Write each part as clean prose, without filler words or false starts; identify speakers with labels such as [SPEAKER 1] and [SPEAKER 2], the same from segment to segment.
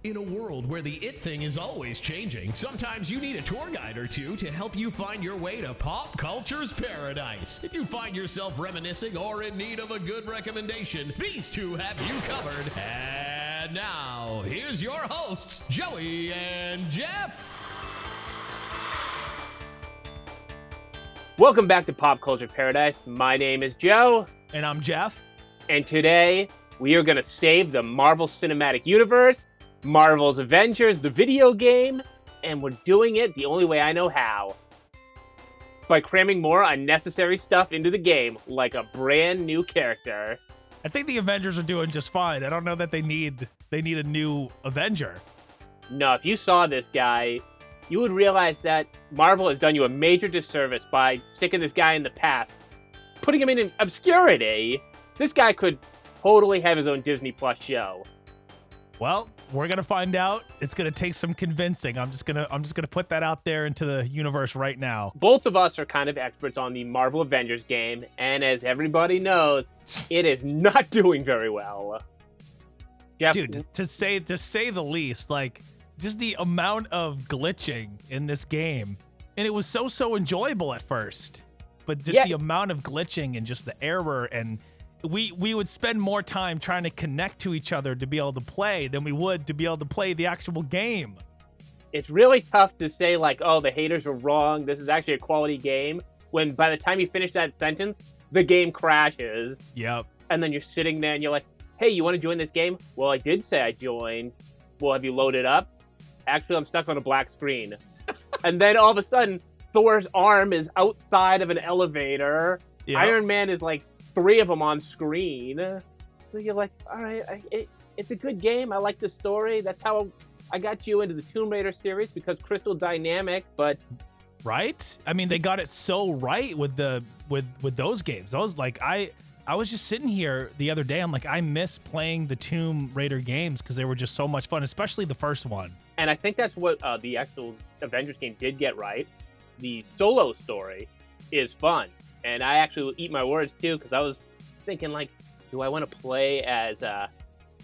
[SPEAKER 1] In a world where the it thing is always changing, sometimes you need a tour guide or two to help you find your way to pop culture's paradise. If you find yourself reminiscing or in need of a good recommendation, these two have you covered. And now, here's your hosts, Joey and Jeff.
[SPEAKER 2] Welcome back to Pop Culture Paradise. My name is Joe.
[SPEAKER 3] And I'm Jeff.
[SPEAKER 2] And today, we are going to save the Marvel Cinematic Universe, Marvel's Avengers, the video game, and we're doing it the only way I know how. By cramming more unnecessary stuff into the game, like a brand new character.
[SPEAKER 3] I think the Avengers are doing just fine. I don't know that they need a new Avenger.
[SPEAKER 2] No, if you saw this guy, you would realize that Marvel has done you a major disservice by sticking this guy in the past, putting him in obscurity. This guy could totally have his own Disney Plus show.
[SPEAKER 3] Well, we're gonna find out. It's gonna take some convincing. I'm just gonna put that out there into the universe right now.
[SPEAKER 2] Both of us are kind of experts on the Marvel Avengers game, and as everybody knows, it is not doing very well. Jeff,
[SPEAKER 3] dude, to say the least, like just the amount of glitching in this game, and it was so enjoyable at first, but just the amount of glitching and just the error, and we would spend more time trying to connect to each other to be able to play than we would to be able to play the actual game.
[SPEAKER 2] It's really tough to say, like, oh, the haters were wrong, this is actually a quality game, when by the time you finish that sentence, the game crashes.
[SPEAKER 3] Yep.
[SPEAKER 2] And then you're sitting there and you're like, hey, you want to join this game? Well, I did say I joined. Well, have you loaded up? Actually, I'm stuck on a black screen. And then all of a sudden, Thor's arm is outside of an elevator. Yep. Iron Man is like 3 of them on screen. So you're like, all right, it's a good game. I like the story. That's how I got you into the Tomb Raider series, because Crystal Dynamic, but...
[SPEAKER 3] Right? I mean, they got it so right with those games. Those, like, I was just sitting here the other day. I'm like, I miss playing the Tomb Raider games because they were just so much fun, especially the first one. And
[SPEAKER 2] I think that's what the actual Avengers game did get right. The solo story is fun. And I actually will eat my words, too, because I was thinking, like, do I want to play as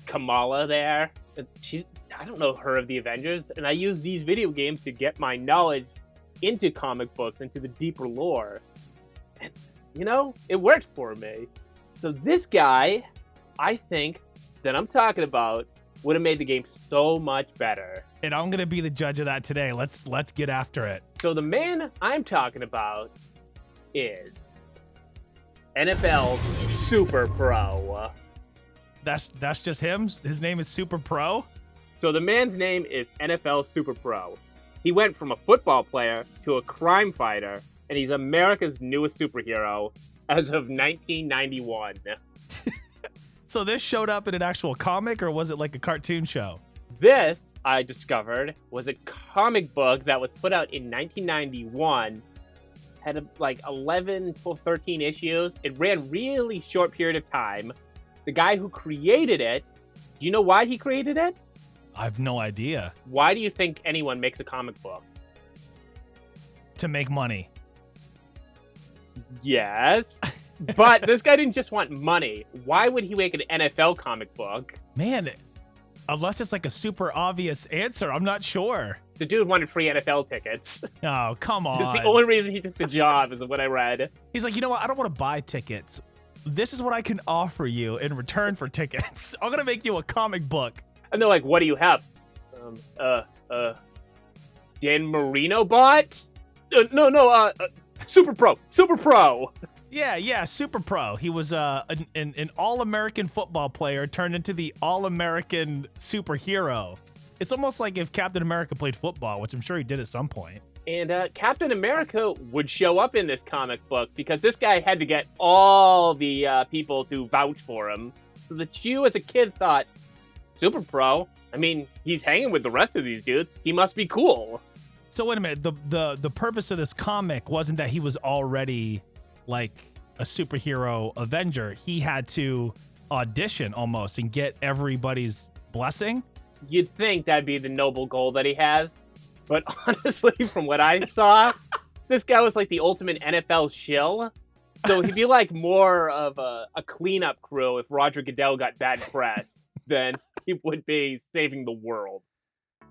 [SPEAKER 2] Kamala there? I don't know her of the Avengers. And I use these video games to get my knowledge into comic books, into the deeper lore. And, you know, it worked for me. So this guy, I think, that I'm talking about, would have made the game so much better.
[SPEAKER 3] And I'm going to be the judge of that today. Let's get after it.
[SPEAKER 2] So the man I'm talking about is NFL Super Pro.
[SPEAKER 3] That's just him? His name is Super Pro?
[SPEAKER 2] So the man's name is NFL Super Pro. He went from a football player to a crime fighter, and he's America's newest superhero as of 1991.
[SPEAKER 3] So this showed up in an actual comic, or was it like a cartoon show?
[SPEAKER 2] This, I discovered, was a comic book that was put out in 1991. Had like 11, 12, 13 issues. It ran really short period of time. The guy who created it, do you know why he created it?
[SPEAKER 3] I have no idea.
[SPEAKER 2] Why do you think anyone makes a comic book?
[SPEAKER 3] To make money.
[SPEAKER 2] Yes. But this guy didn't just want money. Why would he make an NFL comic book?
[SPEAKER 3] Man, unless it's like a super obvious answer, I'm not sure.
[SPEAKER 2] The dude wanted free NFL tickets.
[SPEAKER 3] Oh, come on.
[SPEAKER 2] It's the only reason he took the job, is what I read.
[SPEAKER 3] He's like, you know what? I don't want to buy tickets. This is what I can offer you in return for tickets. I'm going to make you a comic book.
[SPEAKER 2] And they're like, what do you have? Dan Marino bot? Super Pro.
[SPEAKER 3] Yeah, Super Pro. He was an all-American football player turned into the all-American superhero. It's almost like if Captain America played football, which I'm sure he did at some point.
[SPEAKER 2] And Captain America would show up in this comic book because this guy had to get all the people to vouch for him. So that you as a kid thought, Super Pro? I mean, he's hanging with the rest of these dudes. He must be cool.
[SPEAKER 3] So wait a minute. The purpose of this comic wasn't that he was already like a superhero Avenger. He had to audition almost and get everybody's blessing.
[SPEAKER 2] You'd think that'd be the noble goal that he has. But honestly, from what I saw, this guy was like the ultimate NFL shill. So he'd be like more of a cleanup crew if Roger Goodell got bad press than he would be saving the world.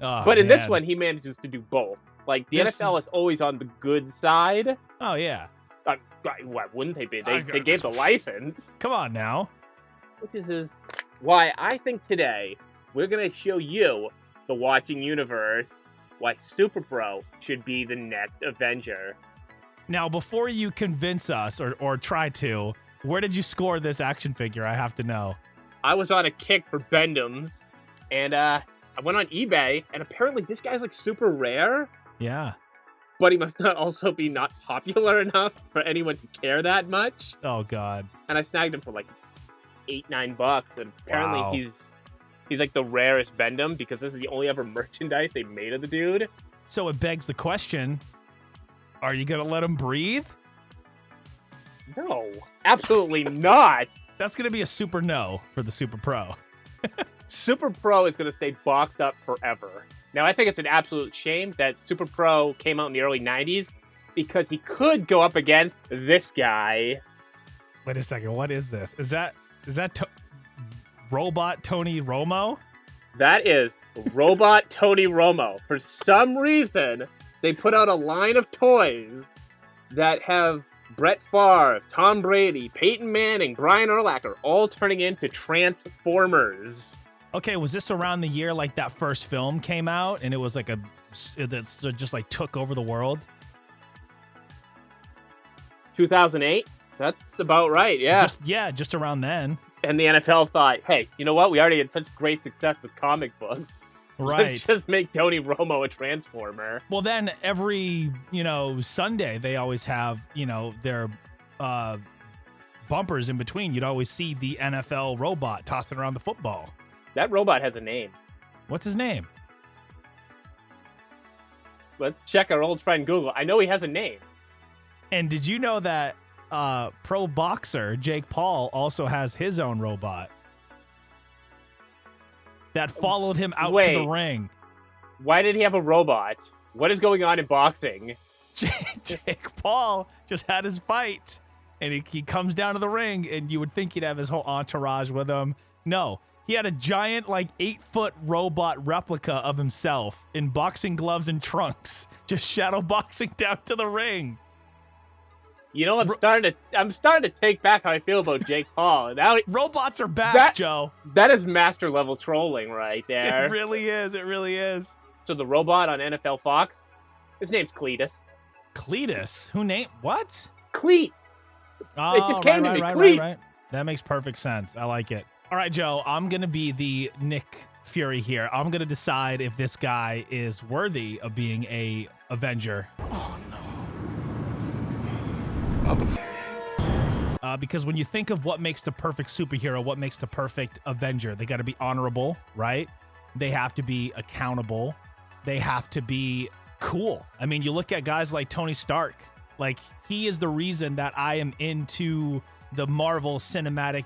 [SPEAKER 3] Oh,
[SPEAKER 2] But in this
[SPEAKER 3] man.
[SPEAKER 2] one, he manages to do both. Like, the
[SPEAKER 3] This-
[SPEAKER 2] NFL is always on the good side.
[SPEAKER 3] Oh, yeah.
[SPEAKER 2] Why wouldn't they be?
[SPEAKER 3] I-
[SPEAKER 2] They gave the license.
[SPEAKER 3] Come on now.
[SPEAKER 2] Which is why I think today we're going to show you, the watching universe, why Super Pro should be the next Avenger.
[SPEAKER 3] Now, before you convince us or try to, where did you score this action figure? I have to know.
[SPEAKER 2] I was on a kick for Bendham's, and I went on eBay, and apparently this guy's like super rare,
[SPEAKER 3] Yeah.
[SPEAKER 2] but he must not also be not popular enough for anyone to care that much.
[SPEAKER 3] Oh, God.
[SPEAKER 2] And I snagged him for like $8-9, and apparently
[SPEAKER 3] Wow.
[SPEAKER 2] he's like the rarest Bendham because this is the only ever merchandise they made of the dude.
[SPEAKER 3] So it begs the question, are you going to let him breathe?
[SPEAKER 2] No, absolutely not.
[SPEAKER 3] That's going to be a super no for the Super Pro.
[SPEAKER 2] Super Pro is going to stay boxed up forever. Now, I think it's an absolute shame that Super Pro came out in the early 90s because he could go up against this guy.
[SPEAKER 3] Wait a second. What is this? Is that Robot Tony Romo?
[SPEAKER 2] That is Robot Tony Romo. For some reason, they put out a line of toys that have Brett Favre, Tom Brady, Peyton Manning, Brian Urlacher all turning into Transformers.
[SPEAKER 3] Okay, was this around the year like that first film came out and it was like that's just like took over the world?
[SPEAKER 2] 2008? That's about right, yeah.
[SPEAKER 3] Just around then.
[SPEAKER 2] And the NFL thought, hey, you know what? We already had such great success with comic books.
[SPEAKER 3] Right.
[SPEAKER 2] Let's just make Tony Romo a Transformer.
[SPEAKER 3] Well, then every, Sunday they always have, their bumpers in between. You'd always see the NFL robot tossing around the football.
[SPEAKER 2] That robot has a name.
[SPEAKER 3] What's his name?
[SPEAKER 2] Let's check our old friend Google. I know he has a name.
[SPEAKER 3] And did you know that pro boxer Jake Paul also has his own robot that followed him out to the ring?
[SPEAKER 2] Why did he have a robot? What is going on in boxing?
[SPEAKER 3] Jake Paul just had his fight, and he comes down to the ring, and you would think he'd have his whole entourage with him. No, he had a giant, 8-foot robot replica of himself in boxing gloves and trunks, just shadow boxing down to the ring.
[SPEAKER 2] You know, I'm starting to take back how I feel about Jake Paul. Now
[SPEAKER 3] robots are back, Joe.
[SPEAKER 2] That is master level trolling right there.
[SPEAKER 3] It really is. It really is.
[SPEAKER 2] So the robot on NFL Fox, his name's Cletus.
[SPEAKER 3] Cletus? Who named what?
[SPEAKER 2] Cleet.
[SPEAKER 3] Oh,
[SPEAKER 2] it just came to me. Cleet.
[SPEAKER 3] Right. That makes perfect sense. I like it. All right, Joe, I'm going to be the Nick Fury here. I'm going to decide if this guy is worthy of being a Avenger. Oh, no. Because when you think of what makes the perfect superhero, what makes the perfect Avenger, they got to be honorable, right? They have to be accountable. They have to be cool. I mean, you look at guys like Tony Stark. He is the reason that I am into the Marvel Cinematic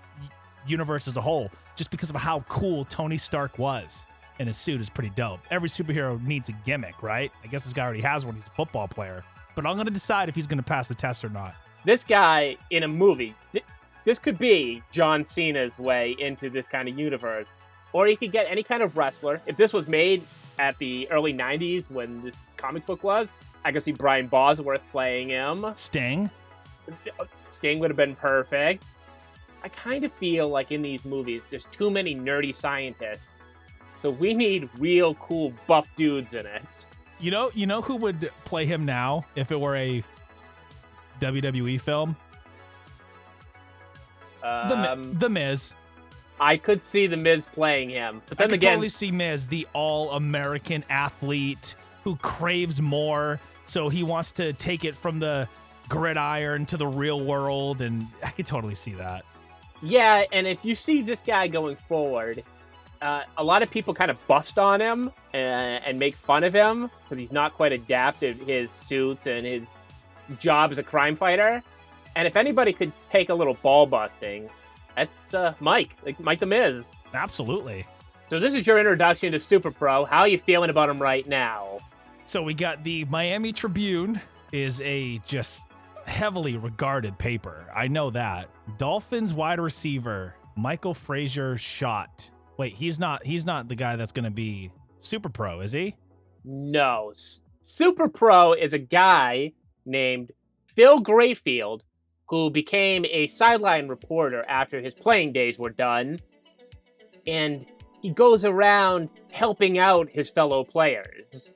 [SPEAKER 3] Universe as a whole, just because of how cool Tony Stark was. And his suit is pretty dope. Every superhero needs a gimmick, right? I guess this guy already has one. He's a football player. But I'm going to decide if he's going to pass the test or not.
[SPEAKER 2] This guy in a movie, this could be John Cena's way into this kind of universe. Or he could get any kind of wrestler. If this was made at the early 90s when this comic book was, I could see Brian Bosworth playing him.
[SPEAKER 3] Sting
[SPEAKER 2] would have been perfect. I kind of feel like in these movies, there's too many nerdy scientists. So we need real cool buff dudes in it.
[SPEAKER 3] You know who would play him now if it were a WWE film? The Miz.
[SPEAKER 2] I could see The Miz playing him. But then
[SPEAKER 3] I could
[SPEAKER 2] again,
[SPEAKER 3] totally see Miz, the all-American athlete who craves more, so he wants to take it from the gridiron to the real world, and I could totally see that.
[SPEAKER 2] Yeah, and if you see this guy going forward, a lot of people kind of bust on him and make fun of him because he's not quite adapted his suits and his job as a crime fighter. And if anybody could take a little ball busting, that's Mike the Miz.
[SPEAKER 3] Absolutely.
[SPEAKER 2] So this is your introduction to Super Pro. How are you feeling about him right now?
[SPEAKER 3] So we got the Miami Tribune is a just heavily regarded paper. I know that. Dolphins wide receiver Michael Frazier shot Wait, he's not the guy that's going to be Super Pro, is he?
[SPEAKER 2] No. Super Pro is a guy named Phil Grayfield who became a sideline reporter after his playing days were done. And he goes around helping out his fellow players.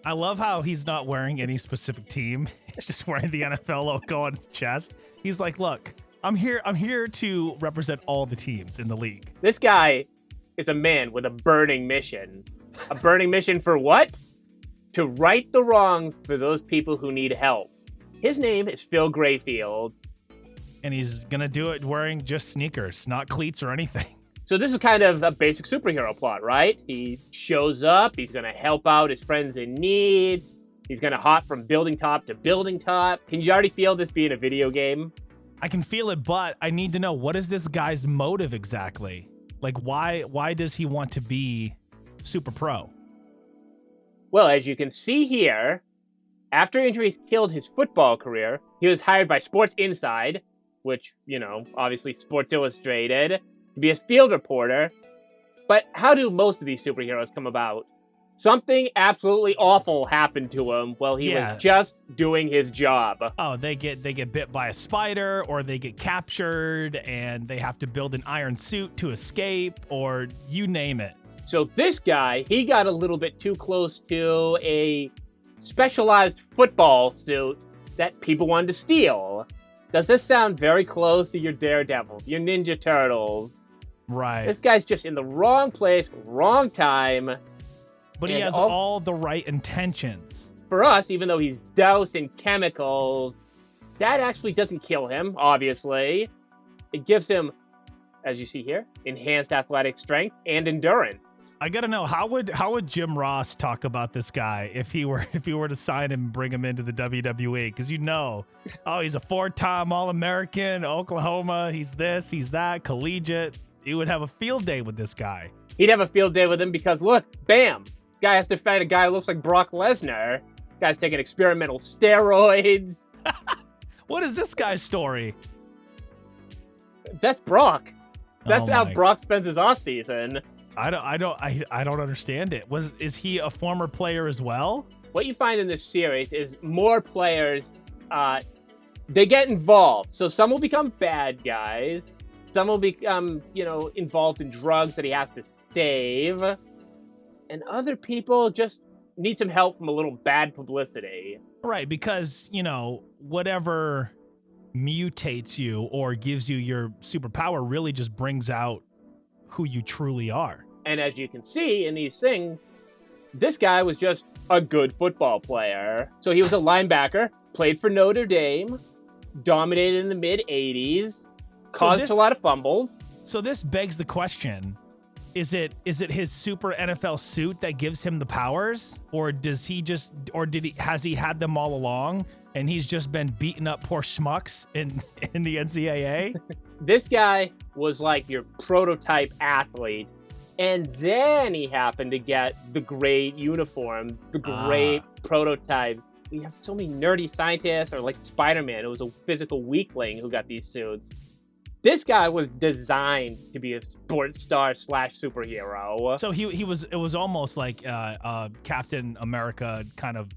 [SPEAKER 3] I love how he's not wearing any specific team. He's just wearing the NFL logo on his chest. He's like, look, I'm here to represent all the teams in the league.
[SPEAKER 2] This guy is a man with a burning mission. A burning mission for what? To right the wrongs for those people who need help. His name is Phil Grayfield.
[SPEAKER 3] And he's going to do it wearing just sneakers, not cleats or anything.
[SPEAKER 2] So this is kind of a basic superhero plot, right? He shows up, he's going to help out his friends in need, he's going to hop from building top to building top. Can you already feel this being a video game?
[SPEAKER 3] I can feel it, but I need to know, what is this guy's motive exactly? Like, why does he want to be Super Pro?
[SPEAKER 2] Well, as you can see here, after injuries killed his football career, he was hired by Sports Inside, which, obviously Sports Illustrated, to be a field reporter. But how do most of these superheroes come about? Something absolutely awful happened to him while he was just doing his job.
[SPEAKER 3] Oh, they get bit by a spider, or they get captured and they have to build an iron suit to escape, or you name it.
[SPEAKER 2] So this guy, he got a little bit too close to a specialized football suit that people wanted to steal. Does this sound very close to your Daredevils, your Ninja Turtles?
[SPEAKER 3] Right.
[SPEAKER 2] This guy's just in the wrong place, wrong time.
[SPEAKER 3] But he has all the right intentions.
[SPEAKER 2] For us, even though he's doused in chemicals, that actually doesn't kill him, obviously. It gives him, as you see here, enhanced athletic strength and endurance.
[SPEAKER 3] I gotta know, how would Jim Ross talk about this guy if he were to sign him and bring him into the WWE? Because he's a 4-time All-American, Oklahoma, he's this, he's that, collegiate. You would have a field day with this guy.
[SPEAKER 2] He'd have a field day with him because, look, bam, this guy has to fight a guy who looks like Brock Lesnar. This guy's taking experimental steroids.
[SPEAKER 3] What is this guy's story?
[SPEAKER 2] That's Brock. That's how Brock spends his off season.
[SPEAKER 3] I don't understand it. Is he a former player as well?
[SPEAKER 2] What you find in this series is more players, they get involved. So some will become bad guys. Some will become, involved in drugs that he has to save. And other people just need some help from a little bad publicity.
[SPEAKER 3] Right, because, whatever mutates you or gives you your superpower really just brings out who you truly are.
[SPEAKER 2] And as you can see in these things, this guy was just a good football player. So he was a linebacker, played for Notre Dame, dominated in the mid-'80s, caused a lot of fumbles.
[SPEAKER 3] So this begs the question, is it his super NFL suit that gives him the powers? Or has he had them all along and he's just been beating up poor schmucks in the NCAA?
[SPEAKER 2] This guy was like your prototype athlete. And then he happened to get the great uniform, the great prototypes. We have so many nerdy scientists, or like Spider-Man, who was a physical weakling who got these suits. This guy was designed to be a sports star / superhero.
[SPEAKER 3] So it was almost like Captain America kind of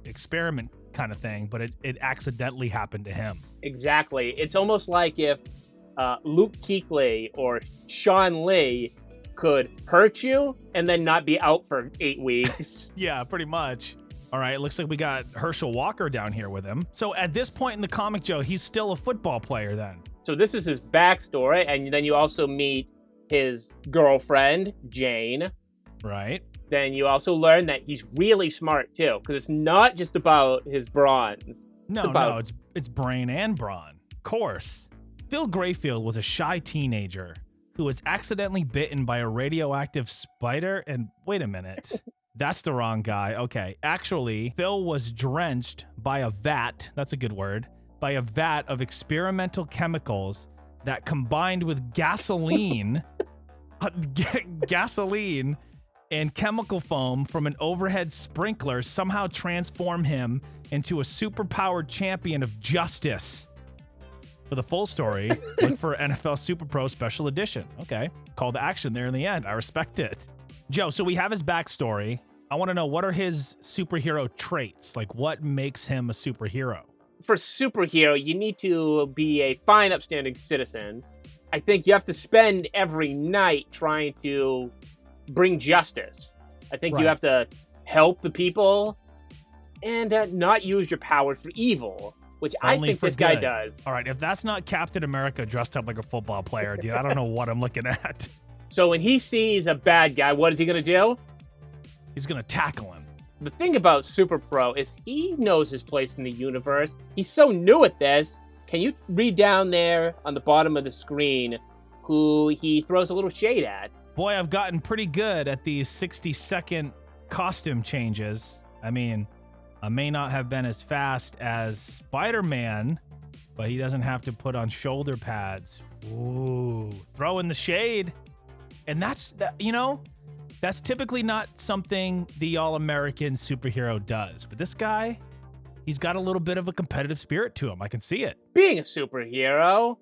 [SPEAKER 3] experiment kind of thing, but it accidentally happened to him.
[SPEAKER 2] Exactly. It's almost like if Luke Kuechly or Sean Lee could hurt you and then not be out for 8 weeks.
[SPEAKER 3] Yeah, pretty much. All right, looks like we got Herschel Walker down here with him. So at this point in the comic, Joe, he's still a football player then.
[SPEAKER 2] So this is his backstory, and then you also meet his girlfriend, Jane.
[SPEAKER 3] Right.
[SPEAKER 2] Then you also learn that he's really smart, too, because it's not just about his bronze.
[SPEAKER 3] It's brain and brawn. Of course. Phil Grayfield was a shy teenager who was accidentally bitten by a radioactive spider. And wait a minute. That's the wrong guy. Okay. Actually, Phil was drenched by a vat. That's a good word. By a vat of experimental chemicals that combined with gasoline, gasoline and chemical foam from an overhead sprinkler somehow transform him into a superpowered champion of justice. For the full story, look for NFL Super Pro Special Edition. Okay. Call to action there in the end. I respect it. Joe, so we have his backstory. I want to know, what are his superhero traits? Like, what makes him a superhero?
[SPEAKER 2] For superhero, you need to be a fine, upstanding citizen. I think you have to spend every night trying to bring justice. I think you have to help the people and not use your powers for evil, which
[SPEAKER 3] Only
[SPEAKER 2] I think
[SPEAKER 3] for
[SPEAKER 2] this guy
[SPEAKER 3] good.
[SPEAKER 2] does.
[SPEAKER 3] All right, if that's not Captain America dressed up like a football player, dude, I don't know what I'm looking at.
[SPEAKER 2] So when he sees a bad guy, what is he going to do?
[SPEAKER 3] He's going to tackle him.
[SPEAKER 2] The thing about Super Pro is he knows his place in the universe. He's so new at this. Can you read down there on the bottom of the screen who he throws a little shade at?
[SPEAKER 3] Boy, I've gotten pretty good at these 60-second costume changes. I mean, I may not have been as fast as Spider-Man, but he doesn't have to put on shoulder pads. Ooh, throw in the shade. And that's typically not something the all-American superhero does. But this guy, he's got a little bit of a competitive spirit to him. I can see it.
[SPEAKER 2] Being a superhero,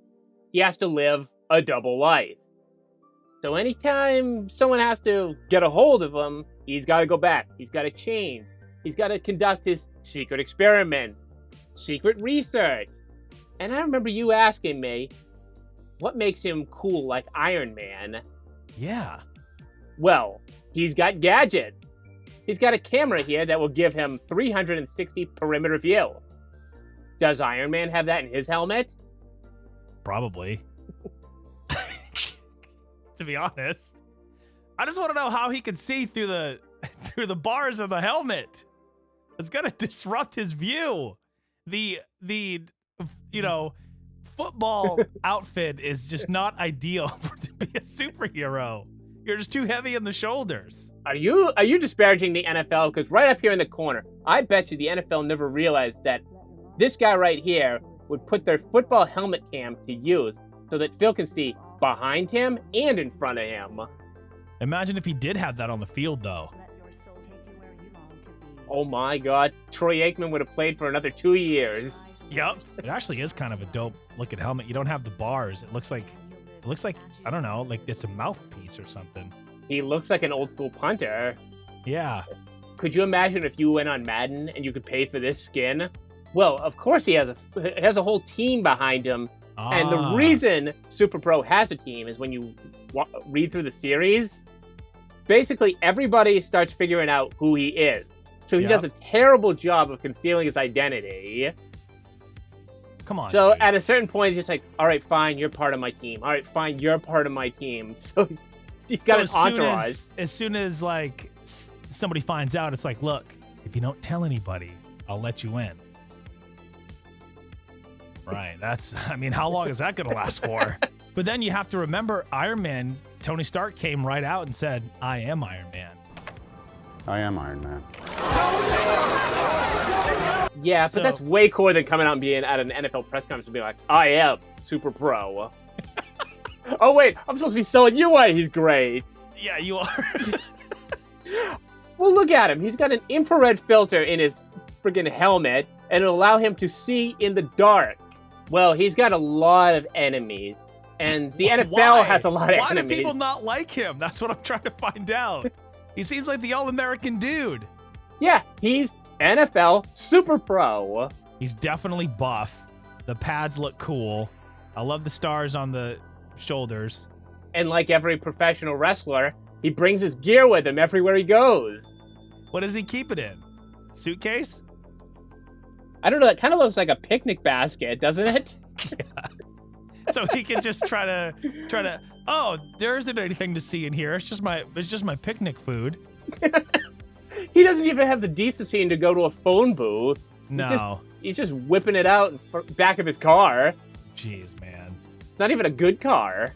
[SPEAKER 2] he has to live a double life. So anytime someone has to get a hold of him, he's got to go back. He's got to change. He's got to conduct his secret experiment, secret research. And I remember you asking me, what makes him cool like Iron Man?
[SPEAKER 3] Yeah.
[SPEAKER 2] Well, he's got gadgets. He's got a camera here that will give him 360 perimeter view. Does Iron Man have that in his helmet?
[SPEAKER 3] Probably. To be honest, I just want to know how he can see through the bars of the helmet. It's gonna disrupt his view. The football outfit is just not ideal to be a superhero. You're just too heavy in the shoulders.
[SPEAKER 2] Are you disparaging the NFL? Because right up here in the corner, I bet you the NFL never realized that this guy right here would put their football helmet cam to use so that Phil can see behind him and in front of him.
[SPEAKER 3] Imagine if he did have that on the field, though.
[SPEAKER 2] Oh my God, Troy Aikman would have played for another 2 years.
[SPEAKER 3] Yep. It actually is kind of a dope looking helmet. You don't have the bars. It looks like I don't know, like it's a mouthpiece or something.
[SPEAKER 2] He looks like an old school punter.
[SPEAKER 3] Yeah.
[SPEAKER 2] Could you imagine if you went on Madden and you could pay for this skin? Well, of course he has a whole team behind him. And the reason Super Pro has a team is when you read through the series, basically everybody starts figuring out who he is. So he does a terrible job of concealing his identity.
[SPEAKER 3] Come on.
[SPEAKER 2] So
[SPEAKER 3] dude.
[SPEAKER 2] at a certain point, he's just like, all right, fine, you're part of my team. All right, fine, you're part of my team. So he's got an entourage.
[SPEAKER 3] As soon as like somebody finds out, it's like, look, if you don't tell anybody, I'll let you in. Right. How long is that going to last for? But then you have to remember Iron Man, Tony Stark came right out and said, I am Iron Man.
[SPEAKER 4] I am Iron Man.
[SPEAKER 2] Yeah, but that's way cooler than coming out and being at an NFL press conference and being like, I am Super Pro. Oh, wait, I'm supposed to be selling you why he's great.
[SPEAKER 3] Yeah, you are.
[SPEAKER 2] Well, look at him. He's got an infrared filter in his friggin' helmet, and it'll allow him to see in the dark. Well, he's got a lot of enemies, and the NFL has a lot of enemies.
[SPEAKER 3] Why do people not like him? That's what I'm trying to find out. He seems like the all-American dude.
[SPEAKER 2] Yeah, he's NFL Super Pro.
[SPEAKER 3] He's definitely buff. The pads look cool. I love the stars on the shoulders.
[SPEAKER 2] And like every professional wrestler, he brings his gear with him everywhere he goes.
[SPEAKER 3] What does he keep it in? Suitcase?
[SPEAKER 2] I don't know. That kind of looks like a picnic basket, doesn't it?
[SPEAKER 3] Yeah. So he can just try to. Oh, there isn't anything to see in here. It's just my picnic food.
[SPEAKER 2] He doesn't even have the decency to go to a phone booth.
[SPEAKER 3] No.
[SPEAKER 2] He's just whipping it out in the back of his car.
[SPEAKER 3] Jeez, man.
[SPEAKER 2] It's not even a good car.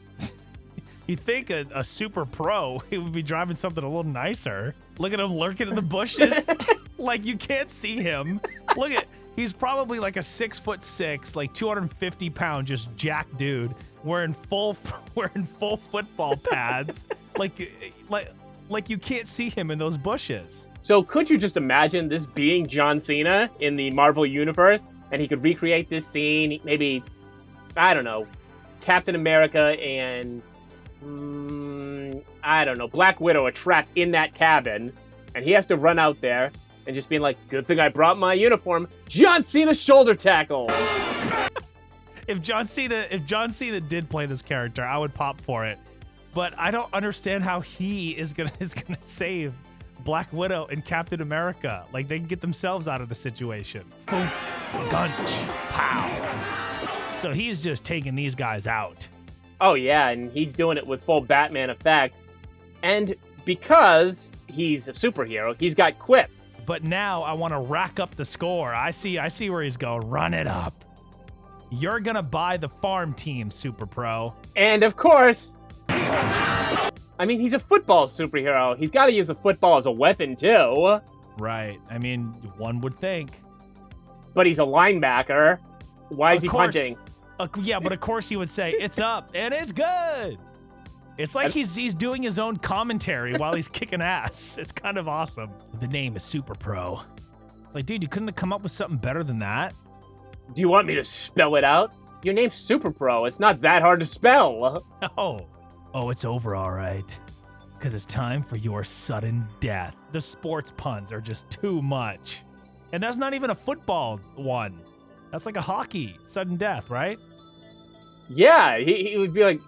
[SPEAKER 3] You'd think a super pro, he would be driving something a little nicer. Look at him lurking in the bushes. Like, you can't see him. He's probably like a 6'6", like 250-pound, just jack dude, wearing full football pads. like you can't see him in those bushes.
[SPEAKER 2] So could you just imagine this being John Cena in the Marvel Universe, and he could recreate this scene, maybe I don't know, Captain America and I don't know, Black Widow are trapped in that cabin, and he has to run out there and just being like, good thing I brought my uniform. John Cena shoulder tackle.
[SPEAKER 3] If John Cena did play this character, I would pop for it. But I don't understand how he is gonna save Black Widow and Captain America. Like, they can get themselves out of the situation. Boom, gunch, pow. So he's just taking these guys out.
[SPEAKER 2] Oh yeah, and he's doing it with full Batman effect. And because he's a superhero, he's got quips.
[SPEAKER 3] But now I want to rack up the score. I see where he's going. Run it up. You're gonna buy the farm team, Super Pro.
[SPEAKER 2] And of course, I mean, he's a football superhero. He's got to use a football as a weapon too.
[SPEAKER 3] Right. I mean, one would think.
[SPEAKER 2] But he's a linebacker. Why is he punting?
[SPEAKER 3] Yeah, but of course he would say, it's up and it's good. It's like he's doing his own commentary while he's kicking ass. It's kind of awesome. The name is Super Pro. Like, dude, you couldn't have come up with something better than that?
[SPEAKER 2] Do you want me to spell it out? Your name's Super Pro. It's not that hard to spell.
[SPEAKER 3] No. Oh, it's over, all right. Because it's time for your sudden death. The sports puns are just too much. And that's not even a football one. That's like a hockey sudden death, right?
[SPEAKER 2] Yeah, he would be like,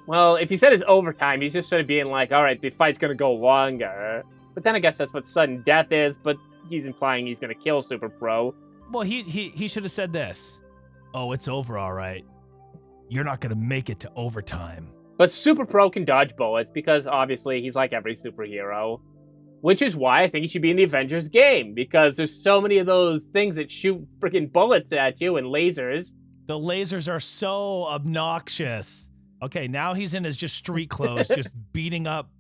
[SPEAKER 2] well, if he said it's overtime, he's just sort of being like, all right, the fight's going to go longer. But then I guess that's what sudden death is, but he's implying he's going to kill Super Pro.
[SPEAKER 3] Well, he should have said this. Oh, it's over, all right. You're not going to make it to overtime.
[SPEAKER 2] But Super Pro can dodge bullets because obviously he's like every superhero. Which is why I think he should be in the Avengers game, because there's so many of those things that shoot freaking bullets at you and lasers.
[SPEAKER 3] The lasers are so obnoxious. Okay, now he's in his just street clothes, just beating up.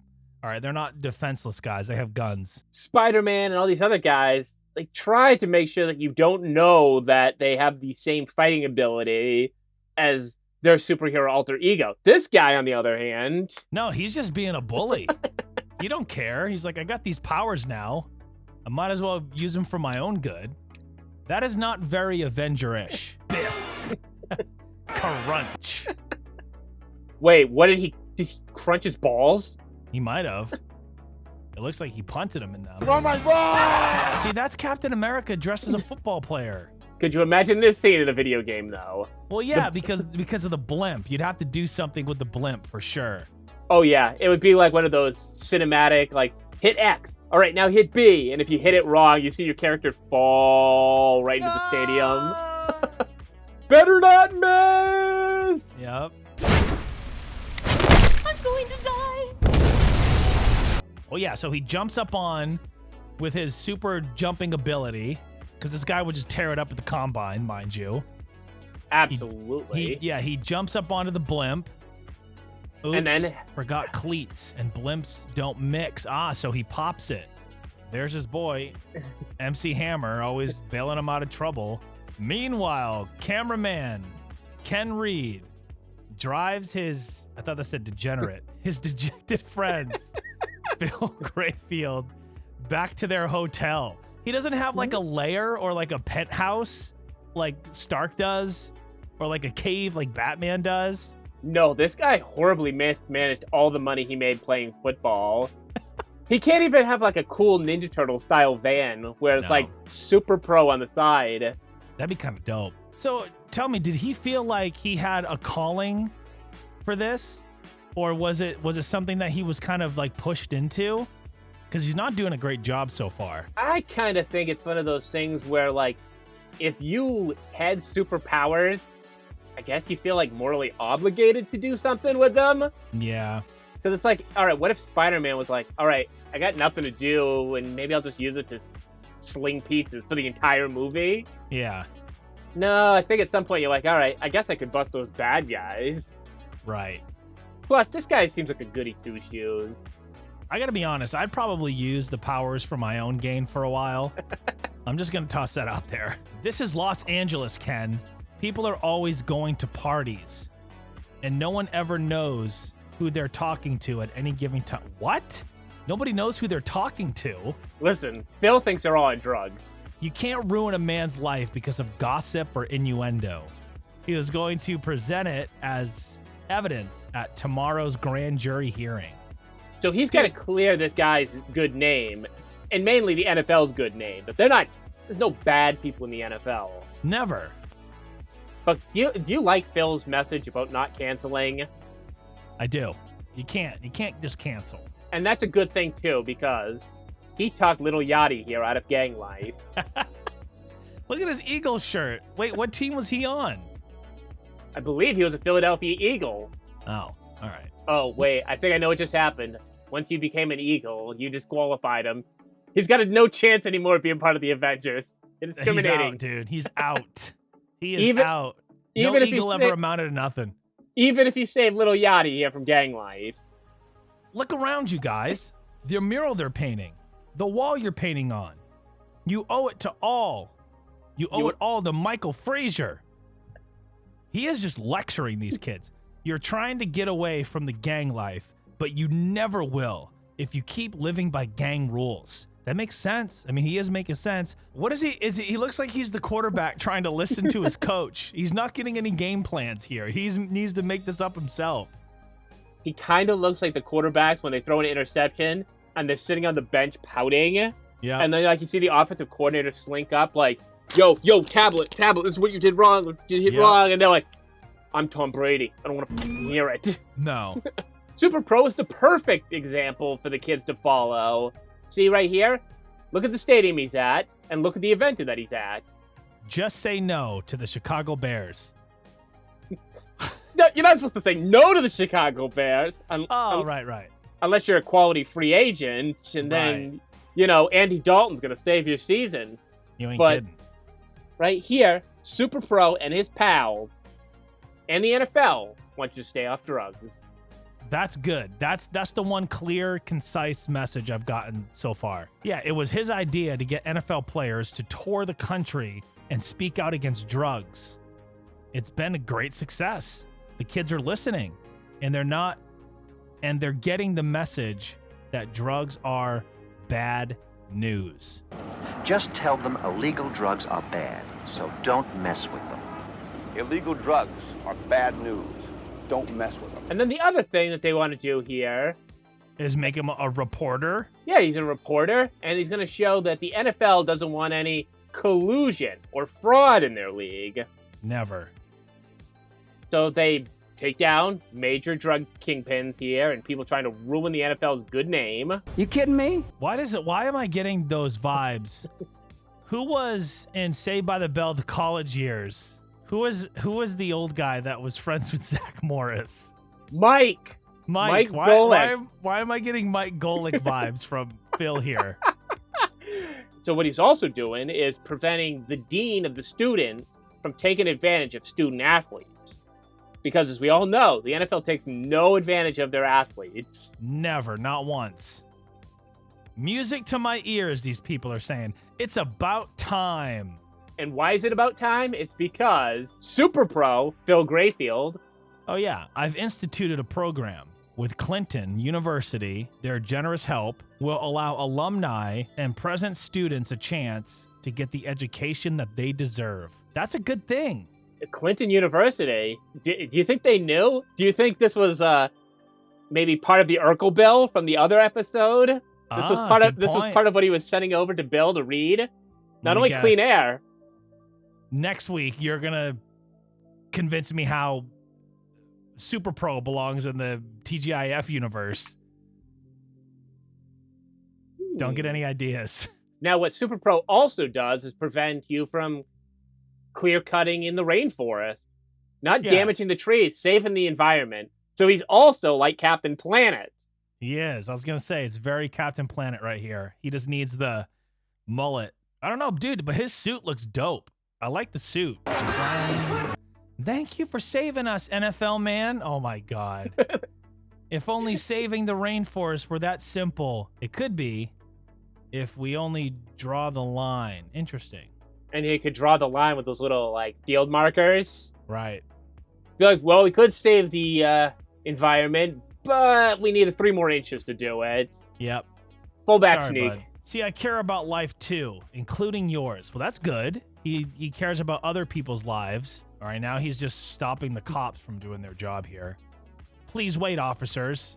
[SPEAKER 3] All right, they're not defenseless guys. They have guns.
[SPEAKER 2] Spider-Man and all these other guys, they try to make sure that you don't know that they have the same fighting ability as their superhero alter ego. This guy, on the other hand...
[SPEAKER 3] No, he's just being a bully. He don't care. He's like, I got these powers now. I might as well use them for my own good. That is not very Avenger-ish. Biff. Crunch.
[SPEAKER 2] Wait, what did he crunch his balls?
[SPEAKER 3] He might have. It looks like he punted him in them.
[SPEAKER 4] Oh my God!
[SPEAKER 3] See, that's Captain America dressed as a football player.
[SPEAKER 2] Could you imagine this scene in a video game, though?
[SPEAKER 3] Well, yeah, because of the blimp. You'd have to do something with the blimp for sure.
[SPEAKER 2] Oh, yeah. It would be like one of those cinematic, like, hit X. All right, now hit B. And if you hit it wrong, you see your character fall right into the stadium. Better not miss!
[SPEAKER 3] Yep.
[SPEAKER 5] I'm going to die.
[SPEAKER 3] Well, yeah, so he jumps up on with his super jumping ability, because this guy would just tear it up at the combine, mind you.
[SPEAKER 2] Absolutely.
[SPEAKER 3] He jumps up onto the blimp. Oops,
[SPEAKER 2] and then
[SPEAKER 3] forgot cleats, and blimps don't mix. So he pops it. There's his boy, MC Hammer, always bailing him out of trouble. Meanwhile, cameraman Ken Reed drives his, I thought that said degenerate, his dejected friends, Phil Grayfield, back to their hotel. He doesn't have like a lair or like a penthouse like Stark does, or like a cave like Batman does.
[SPEAKER 2] No, this guy horribly mismanaged all the money he made playing football. He can't even have like a cool Ninja Turtle style van where it's like Super Pro on the side.
[SPEAKER 3] That'd be kind of dope. So tell me, did he feel like he had a calling for this? Or was it something that he was kind of like pushed into? Because he's not doing a great job so far.
[SPEAKER 2] I kind of think it's one of those things where like, if you had superpowers, I guess you feel like morally obligated to do something with them.
[SPEAKER 3] Yeah.
[SPEAKER 2] Because it's like, all right, what if Spider-Man was like, all right, I got nothing to do, and maybe I'll just use it to sling pizzas for the entire movie?
[SPEAKER 3] Yeah.
[SPEAKER 2] No, I think at some point you're like, all right, I guess I could bust those bad guys.
[SPEAKER 3] Right.
[SPEAKER 2] Plus, this guy seems like a goody two-shoes.
[SPEAKER 3] I gotta be honest, I'd probably use the powers for my own gain for a while. I'm just gonna toss that out there. This is Los Angeles, Ken. People are always going to parties, and no one ever knows who they're talking to at any given time. What? Nobody knows who they're talking to?
[SPEAKER 2] Listen, Phil thinks they're all on drugs.
[SPEAKER 3] You can't ruin a man's life because of gossip or innuendo. He was going to present it as evidence at tomorrow's grand jury hearing.
[SPEAKER 2] So he's got to clear this guy's good name, and mainly the NFL's good name. But there's no bad people in the NFL.
[SPEAKER 3] Never.
[SPEAKER 2] But do you like Phil's message about not canceling?
[SPEAKER 3] I do. You can't just cancel.
[SPEAKER 2] And that's a good thing, too, because he talked Little Yachty here out of Gang Life.
[SPEAKER 3] Look at his Eagles shirt. Wait, what team was he on?
[SPEAKER 2] I believe he was a Philadelphia Eagle.
[SPEAKER 3] Oh, all right.
[SPEAKER 2] Oh, wait, I think I know what just happened. Once you became an Eagle, you disqualified him. He's got no chance anymore of being part of the Avengers. It's discriminating.
[SPEAKER 3] He's out, dude. He's out. He is out. No
[SPEAKER 2] even if
[SPEAKER 3] Eagle ever amounted to nothing.
[SPEAKER 2] Even if you save Little Yachty here from Gang Life.
[SPEAKER 3] Look around you guys. The mural they're painting. The wall you're painting on. You owe it to all. You owe it all to Michael Frazier. He is just lecturing these kids. You're trying to get away from the gang life, but you never will if you keep living by gang rules. That makes sense. I mean, he is making sense. What is he? He looks like he's the quarterback trying to listen to his coach. He's not getting any game plans here. He needs to make this up himself.
[SPEAKER 2] He kind of looks like the quarterbacks when they throw an interception and they're sitting on the bench pouting.
[SPEAKER 3] Yeah.
[SPEAKER 2] And then you see the offensive coordinator slink up like, yo, tablet, this is what you did wrong. You did wrong. And they're like, I'm Tom Brady. I don't want to hear it.
[SPEAKER 3] No.
[SPEAKER 2] Super Pro is the perfect example for the kids to follow. See right here? Look at the stadium he's at, and look at the event that he's at.
[SPEAKER 3] Just say no to the Chicago Bears.
[SPEAKER 2] No, you're not supposed to say no to the Chicago Bears.
[SPEAKER 3] Right.
[SPEAKER 2] Unless you're a quality free agent, and then, Andy Dalton's going to save your season.
[SPEAKER 3] You ain't kidding.
[SPEAKER 2] Right here, Super Pro and his pals and the NFL want you to stay off drugs.
[SPEAKER 3] That's good. That's the one clear, concise message I've gotten so far. Yeah, it was his idea to get NFL players to tour the country and speak out against drugs. It's been a great success. The kids are listening, and they're getting the message that drugs are bad news.
[SPEAKER 6] Just tell them illegal drugs are bad, so don't mess with them.
[SPEAKER 7] Illegal drugs are bad news. Don't mess with them.
[SPEAKER 2] And then the other thing that they want to do here
[SPEAKER 3] is make him a reporter.
[SPEAKER 2] Yeah, he's a reporter, and he's going to show that the NFL doesn't want any collusion or fraud in their league.
[SPEAKER 3] Never.
[SPEAKER 2] So they take down major drug kingpins here and people trying to ruin the NFL's good name.
[SPEAKER 8] You kidding me?
[SPEAKER 3] Why am I getting those vibes? Who was in Saved by the Bell the college years? Who was the old guy that was friends with Zach Morris?
[SPEAKER 2] Mike Golick.
[SPEAKER 3] Why am I getting Mike Golick vibes from Phil here?
[SPEAKER 2] So what he's also doing is preventing the dean of the students from taking advantage of student athletes. Because as we all know, the NFL takes no advantage of their athletes.
[SPEAKER 3] Never, not once. Music to my ears, these people are saying. It's about time.
[SPEAKER 2] And why is it about time? It's because Super Pro, Phil Grayfield.
[SPEAKER 3] Oh yeah, I've instituted a program with Clinton University. Their generous help will allow alumni and present students a chance to get the education that they deserve. That's a good thing.
[SPEAKER 2] Clinton University? Do you think they knew? Do you think this was maybe part of the Urkel bill from the other episode? This was part of what he was sending over to Bill to read. Not only clean air.
[SPEAKER 3] Next week, you're gonna convince me how Super Pro belongs in the TGIF universe. Don't get any ideas.
[SPEAKER 2] Now, what Super Pro also does is prevent you from clear cutting in the rainforest, not damaging the trees, saving the environment. So he's also like Captain Planet.
[SPEAKER 3] He is. I was gonna say it's very Captain Planet right here. He just needs the mullet. I don't know, dude, but his suit looks dope. I like the suit. Thank you for saving us, NFL man. Oh my God. If only saving the rainforest were that simple. It could be if we only draw the line. Interesting.
[SPEAKER 2] And he could draw the line with those little field markers.
[SPEAKER 3] Right.
[SPEAKER 2] Be like, well, we could save the environment, but we needed 3 more inches to do it.
[SPEAKER 3] Yep.
[SPEAKER 2] Fullback
[SPEAKER 3] Sorry,
[SPEAKER 2] sneak.
[SPEAKER 3] bud. See, I care about life too, including yours. Well, that's good. He cares about other people's lives. All right, now he's just stopping the cops from doing their job here. Please wait, officers.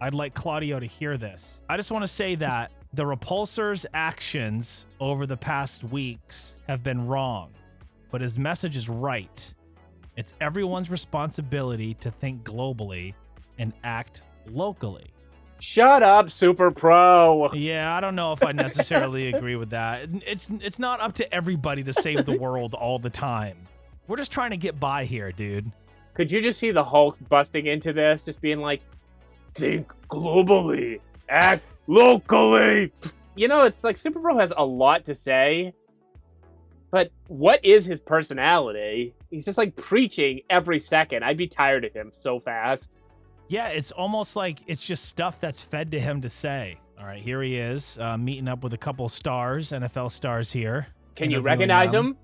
[SPEAKER 3] I'd like Claudio to hear this. I just want to say that the Repulsor's actions over the past weeks have been wrong, but his message is right. It's everyone's responsibility to think globally and act locally.
[SPEAKER 2] Shut up, Super Pro.
[SPEAKER 3] Yeah, I don't know if I necessarily agree with that. It's not up to everybody to save the world all the time. We're just trying to get by here, dude.
[SPEAKER 2] Could you just see the Hulk busting into this, just being like, think globally, act locally. You know, it's like Super Pro has a lot to say, but what is his personality? He's just like preaching every second. I'd be tired of him so fast.
[SPEAKER 3] Yeah, it's almost like it's just stuff that's fed to him to say. All right, here he is, meeting up with a couple stars, NFL stars here.
[SPEAKER 2] Can you recognize them?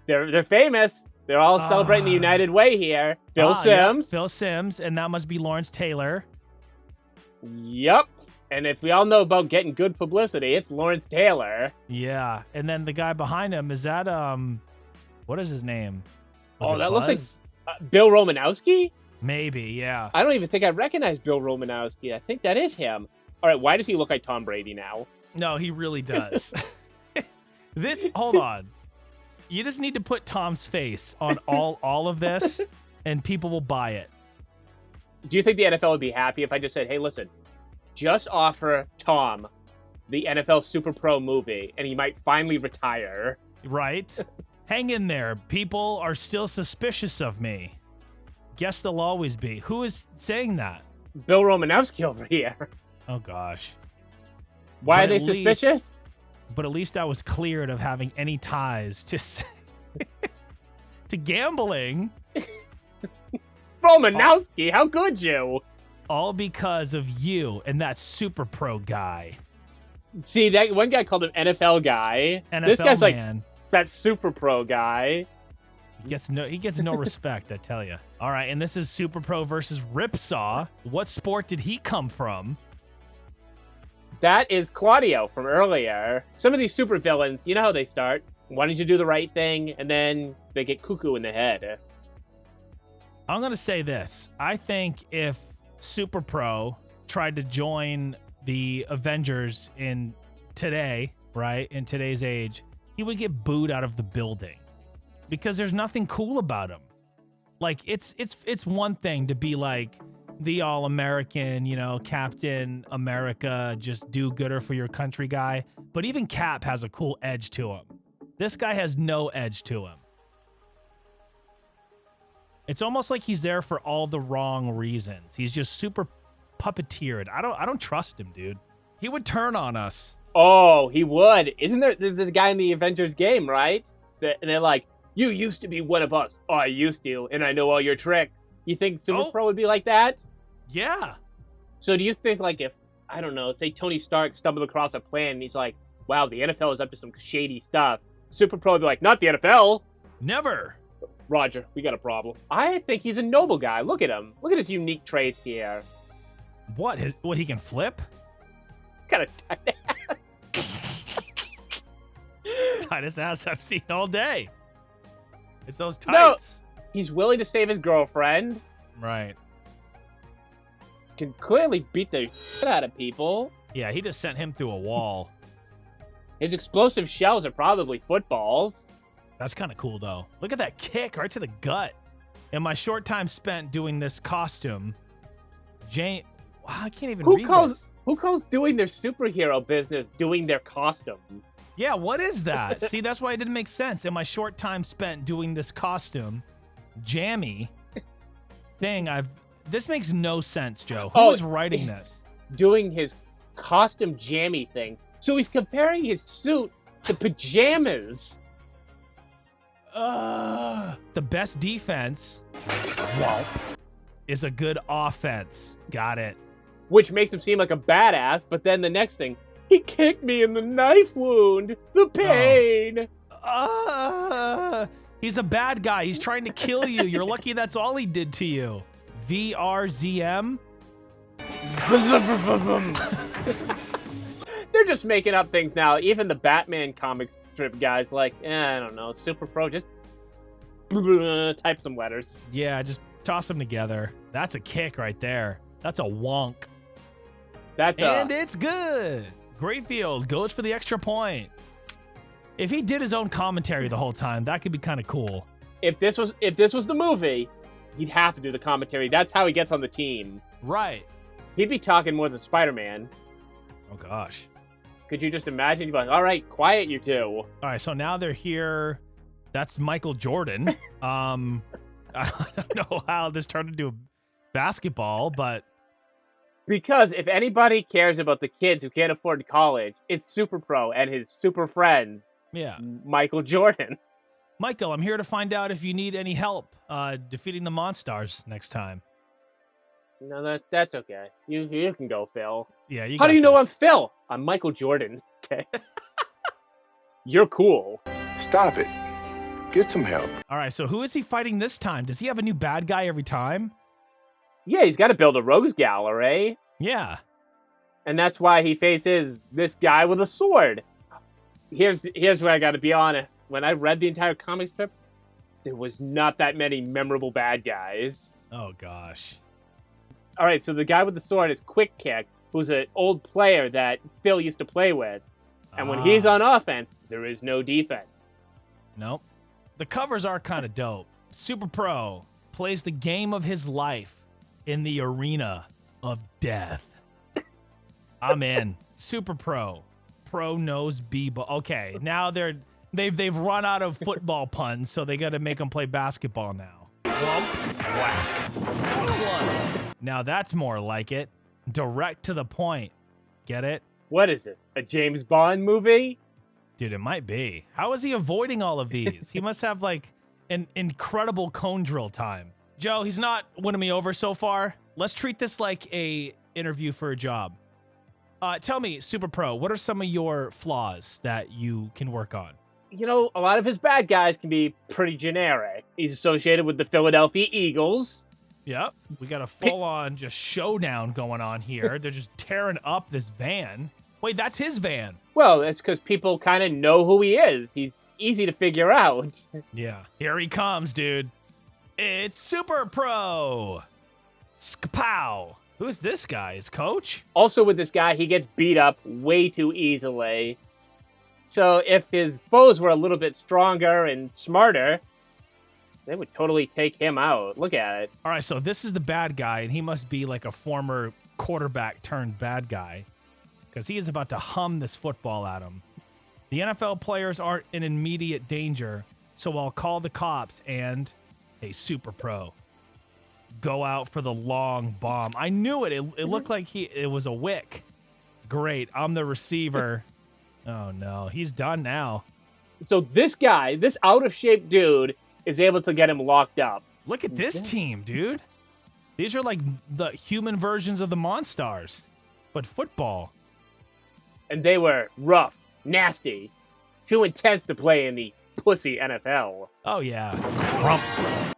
[SPEAKER 2] They're famous. They're all celebrating the United Way here. Phil Sims.
[SPEAKER 3] Yeah, Phil Sims, and that must be Lawrence Taylor.
[SPEAKER 2] Yep. And if we all know about getting good publicity, it's Lawrence Taylor.
[SPEAKER 3] Yeah, and then the guy behind him, is that, what is his name?
[SPEAKER 2] That looks like Bill Romanowski?
[SPEAKER 3] Maybe, yeah.
[SPEAKER 2] I don't even think I recognize Bill Romanowski. I think that is him. All right, why does he look like Tom Brady now?
[SPEAKER 3] No, he really does. Hold on. You just need to put Tom's face on all of this, and people will buy it.
[SPEAKER 2] Do you think the NFL would be happy if I just said, hey, listen, just offer Tom the NFL Super Pro movie, and he might finally retire?
[SPEAKER 3] Right? Hang in there. People are still suspicious of me. Guess they'll always be. Who is saying that?
[SPEAKER 2] Bill Romanowski over here.
[SPEAKER 3] Oh, gosh.
[SPEAKER 2] Why are they suspicious?
[SPEAKER 3] But at least I was cleared of having any ties to gambling.
[SPEAKER 2] Romanowski, how could you?
[SPEAKER 3] All because of you and that Super Pro guy.
[SPEAKER 2] See, that one guy called him NFL guy.
[SPEAKER 3] NFL
[SPEAKER 2] this guy's
[SPEAKER 3] man.
[SPEAKER 2] Like that Super Pro guy.
[SPEAKER 3] He gets no respect, I tell you. All right, and this is Super Pro versus Ripsaw. What sport did he come from?
[SPEAKER 2] That is Claudio from earlier. Some of these super villains, you know how they start. Why don't you do the right thing? And then they get cuckoo in the head.
[SPEAKER 3] I'm going to say this. I think if Super Pro tried to join the Avengers in today, right, in today's age, he would get booed out of the building because there's nothing cool about him. Like, it's one thing to be like the all-American, you know, Captain America, just do-gooder for your country guy. But even Cap has a cool edge to him. This guy has no edge to him. It's almost like he's there for all the wrong reasons. He's just super puppeteered. I don't trust him, dude. He would turn on us.
[SPEAKER 2] Oh, he would. Isn't there the guy in the Avengers game, right? And they're like, you used to be one of us. Oh, I used to, and I know all your tricks. You think Super Pro would be like that?
[SPEAKER 3] Yeah.
[SPEAKER 2] So do you think, like, if, I don't know, say Tony Stark stumbled across a plan and he's like, wow, the NFL is up to some shady stuff. Super Pro would be like, not the NFL.
[SPEAKER 3] Never.
[SPEAKER 2] Roger, we got a problem. I think he's a noble guy. Look at him. Look at his unique traits here.
[SPEAKER 3] What? What, he can flip?
[SPEAKER 2] Kind of tight ass.
[SPEAKER 3] Tightest ass I've seen all day. It's those tights.
[SPEAKER 2] No, he's willing to save his girlfriend.
[SPEAKER 3] Right.
[SPEAKER 2] Can clearly beat the shit out of people.
[SPEAKER 3] Yeah, he just sent him through a wall.
[SPEAKER 2] His explosive shells are probably footballs.
[SPEAKER 3] That's kind of cool, though. Look at that kick right to the gut. In my short time spent doing this costume, Jane... Wow, I can't even read this.
[SPEAKER 2] Who calls doing their superhero business doing their costume?
[SPEAKER 3] Yeah, what is that? See, that's why it didn't make sense. In my short time spent doing this costume, jammy thing, this makes no sense, Joe. Who is writing this?
[SPEAKER 2] Doing his costume jammy thing. So he's comparing his suit to pajamas.
[SPEAKER 3] The best defense is a good offense. Got it.
[SPEAKER 2] Which makes him seem like a badass, but then the next thing, he kicked me in the knife wound. The pain.
[SPEAKER 3] He's a bad guy. He's trying to kill you. You're lucky that's all he did to you. VRZM?
[SPEAKER 2] They're just making up things now. Even the Batman comic strip guys like, I don't know, Super Pro, just type some letters.
[SPEAKER 3] Yeah, just toss them together. That's a kick right there. That's a wonk. And it's good. Grayfield goes for the extra point. If he did his own commentary the whole time, that could be kind of cool.
[SPEAKER 2] If this was the movie, he'd have to do the commentary. That's how he gets on the team.
[SPEAKER 3] Right.
[SPEAKER 2] He'd be talking more than Spider-Man.
[SPEAKER 3] Oh, gosh.
[SPEAKER 2] Could you just imagine? You'd be like, all right, quiet, you two.
[SPEAKER 3] All right, so now they're here. That's Michael Jordan. I don't know how this turned into basketball, but...
[SPEAKER 2] Because if anybody cares about the kids who can't afford college, it's Super Pro and his super friends.
[SPEAKER 3] Yeah.
[SPEAKER 2] Michael Jordan.
[SPEAKER 3] Michael, I'm here to find out if you need any help defeating the Monstars next time.
[SPEAKER 2] No, that's okay. You can go, Phil.
[SPEAKER 3] Yeah, you
[SPEAKER 2] How
[SPEAKER 3] got
[SPEAKER 2] do you know
[SPEAKER 3] this.
[SPEAKER 2] I'm Phil? I'm Michael Jordan. Okay. You're cool.
[SPEAKER 7] Stop it. Get some help.
[SPEAKER 3] All right, so who is he fighting this time? Does he have a new bad guy every time?
[SPEAKER 2] Yeah, he's got to build a rogues gallery.
[SPEAKER 3] Yeah.
[SPEAKER 2] And that's why he faces this guy with a sword. Here's where I got to be honest. When I read the entire comic strip, there was not that many memorable bad guys.
[SPEAKER 3] Oh, gosh.
[SPEAKER 2] All right, so the guy with the sword is Quick Kick, who's an old player that Phil used to play with. And when he's on offense, there is no defense.
[SPEAKER 3] Nope. The covers are kind of dope. Super Pro plays the game of his life in the arena of death. I'm in. Super Pro. Pro knows b-ball. Okay, now they've run out of football puns, so they got to make them play basketball now. Whump, whack. Club. Now that's more like it. Direct to the point. Get it?
[SPEAKER 2] What is this? A James Bond movie?
[SPEAKER 3] Dude, it might be. How is he avoiding all of these? He must have like an incredible cone drill time. Joe, he's not winning me over so far. Let's treat this like a interview for a job. Tell me, Super Pro, what are some of your flaws that you can work on?
[SPEAKER 2] You know, a lot of his bad guys can be pretty generic. He's associated with the Philadelphia Eagles.
[SPEAKER 3] Yep. We got a full-on just showdown going on here. They're just tearing up this van. Wait, that's his van.
[SPEAKER 2] Well, it's because people kind of know who he is. He's easy to figure out.
[SPEAKER 3] Yeah. Here he comes, dude. It's Super Pro. Skapow. Who's this guy? His coach?
[SPEAKER 2] Also with this guy, he gets beat up way too easily. So if his foes were a little bit stronger and smarter, they would totally take him out. Look at it.
[SPEAKER 3] All right, so this is the bad guy, and he must be like a former quarterback turned bad guy because he is about to hum this football at him. The NFL players aren't in immediate danger, so I'll call the cops and a Super Pro. Go out for the long bomb. I knew it. It looked like it was a wick. Great. I'm the receiver. Oh, no. He's done now.
[SPEAKER 2] So this guy, this out-of-shape dude, is able to get him locked up.
[SPEAKER 3] Look at this team, dude. These are like the human versions of the Monstars, but football.
[SPEAKER 2] And they were rough, nasty, too intense to play in the pussy NFL.
[SPEAKER 3] Oh, yeah. Crump.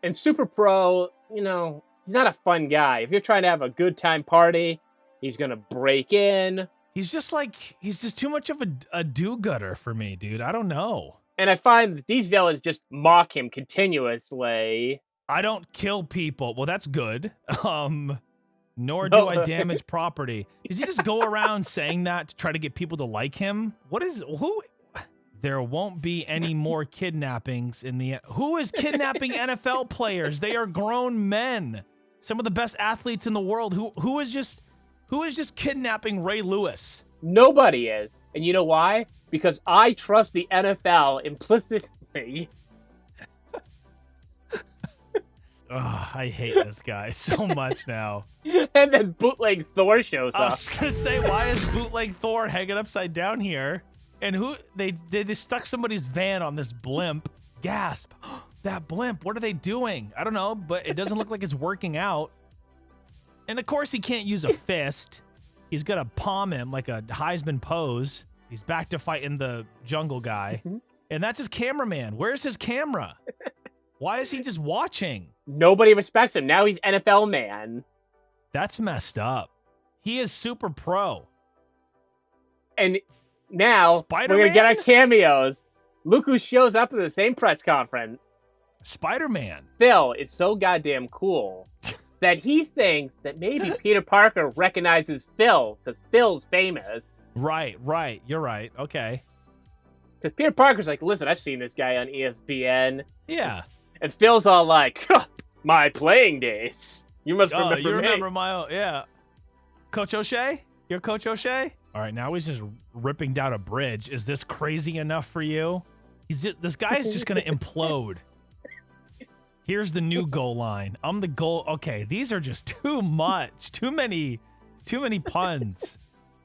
[SPEAKER 2] And Super Pro, you know, he's not a fun guy. If you're trying to have a good time party, he's going to break in.
[SPEAKER 3] He's just too much of a do-gooder for me, dude. I don't know.
[SPEAKER 2] And I find that these villains just mock him continuously.
[SPEAKER 3] I don't kill people. Well, that's good. Nor do I damage property. Does he just go around saying that to try to get people to like him? Who? There won't be any more kidnappings in the... Who is kidnapping NFL players? They are grown men. Some of the best athletes in the world. Who is just kidnapping Ray Lewis?
[SPEAKER 2] Nobody is. And you know why? Because I trust the NFL implicitly.
[SPEAKER 3] Ugh, I hate this guy so much now.
[SPEAKER 2] And then bootleg Thor shows up.
[SPEAKER 3] I was gonna say, why is bootleg Thor hanging upside down here? And who they stuck somebody's van on this blimp. Gasp. That blimp, what are they doing? I don't know, but it doesn't look like it's working out. And of course he can't use a fist. He's gonna palm him like a Heisman pose. He's back to fighting the jungle guy. And that's his cameraman. Where's his camera? Why is he just watching?
[SPEAKER 2] Nobody respects him. Now he's NFL man.
[SPEAKER 3] That's messed up. He is Super Pro.
[SPEAKER 2] And now
[SPEAKER 3] Spider-Man?
[SPEAKER 2] we're going to get our cameos. Look who shows up at the same press conference.
[SPEAKER 3] Spider-Man.
[SPEAKER 2] Phil is so goddamn cool that he thinks that maybe Peter Parker recognizes Phil because Phil's famous.
[SPEAKER 3] Right. You're right. Okay.
[SPEAKER 2] Because Peter Parker's like, listen, I've seen this guy on ESPN.
[SPEAKER 3] Yeah.
[SPEAKER 2] And Phil's all like, my playing days. You must remember
[SPEAKER 3] you
[SPEAKER 2] me.
[SPEAKER 3] remember yeah. Coach O'Shea? You're Coach O'Shea? All right, now he's just ripping down a bridge. Is this crazy enough for you? This guy is just going to implode. Here's the new goal line. I'm the goal. Okay, these are just too much. Too many puns.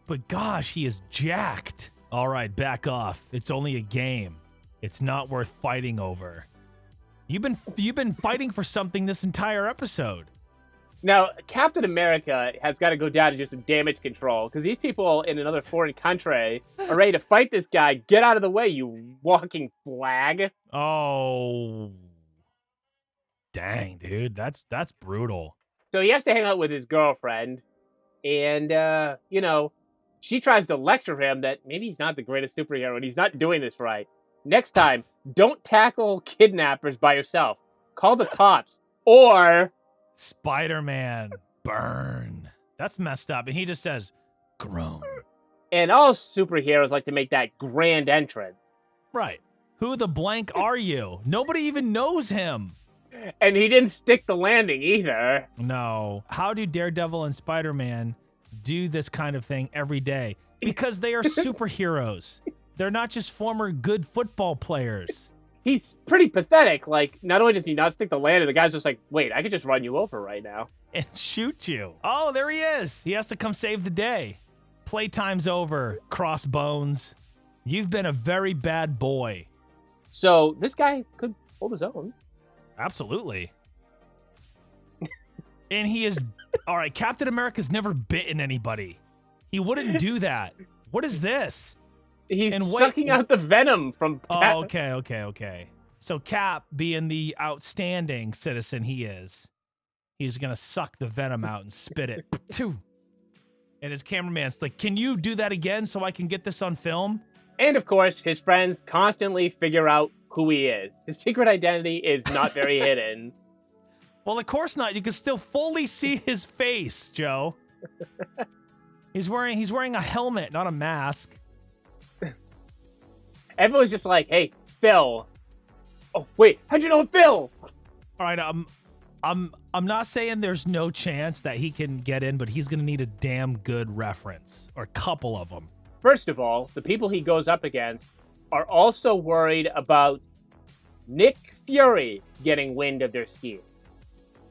[SPEAKER 3] But gosh, he is jacked. All right, back off. It's only a game. It's not worth fighting over. You've been fighting for something this entire episode.
[SPEAKER 2] Now, Captain America has got to go down to just some damage control because these people in another foreign country are ready to fight this guy. Get out of the way, you walking flag.
[SPEAKER 3] Oh. Dang, dude. That's brutal.
[SPEAKER 2] So he has to hang out with his girlfriend. And, she tries to lecture him that maybe he's not the greatest superhero and he's not doing this right. Next time, don't tackle kidnappers by yourself. Call the cops. Or...
[SPEAKER 3] Spider-Man, burn. That's messed up. And he just says, groan.
[SPEAKER 2] And all superheroes like to make that grand entrance.
[SPEAKER 3] Right. Who the blank are you? Nobody even knows him.
[SPEAKER 2] And he didn't stick the landing either.
[SPEAKER 3] No. How do Daredevil and Spider-Man do this kind of thing every day? Because they are superheroes. They're not just former good football players.
[SPEAKER 2] He's pretty pathetic. Like, not only does he not stick the landing, the guy's just like, wait, I could just run you over right now.
[SPEAKER 3] And shoot you. Oh, there he is. He has to come save the day. Playtime's over, Crossbones. You've been a very bad boy.
[SPEAKER 2] So this guy could hold his own.
[SPEAKER 3] Absolutely. And he is... All right, Captain America's never bitten anybody. He wouldn't do that. What is this?
[SPEAKER 2] He's sucking out the venom from Cap.
[SPEAKER 3] Oh, okay. So Cap, being the outstanding citizen he is, he's going to suck the venom out and spit it. And his cameraman's like, can you do that again so I can get this on film?
[SPEAKER 2] And of course, his friends constantly figure out who he is. His secret identity is not very hidden.
[SPEAKER 3] Well, of course not. You can still fully see his face, Joe. He's wearing a helmet, not a mask.
[SPEAKER 2] Everyone's just like, hey, Phil. Oh, wait, how'd you know Phil?
[SPEAKER 3] All right, I'm not saying there's no chance that he can get in, but he's going to need a damn good reference, or a couple of them.
[SPEAKER 2] First of all, the people he goes up against are also worried about Nick Fury getting wind of their scheme.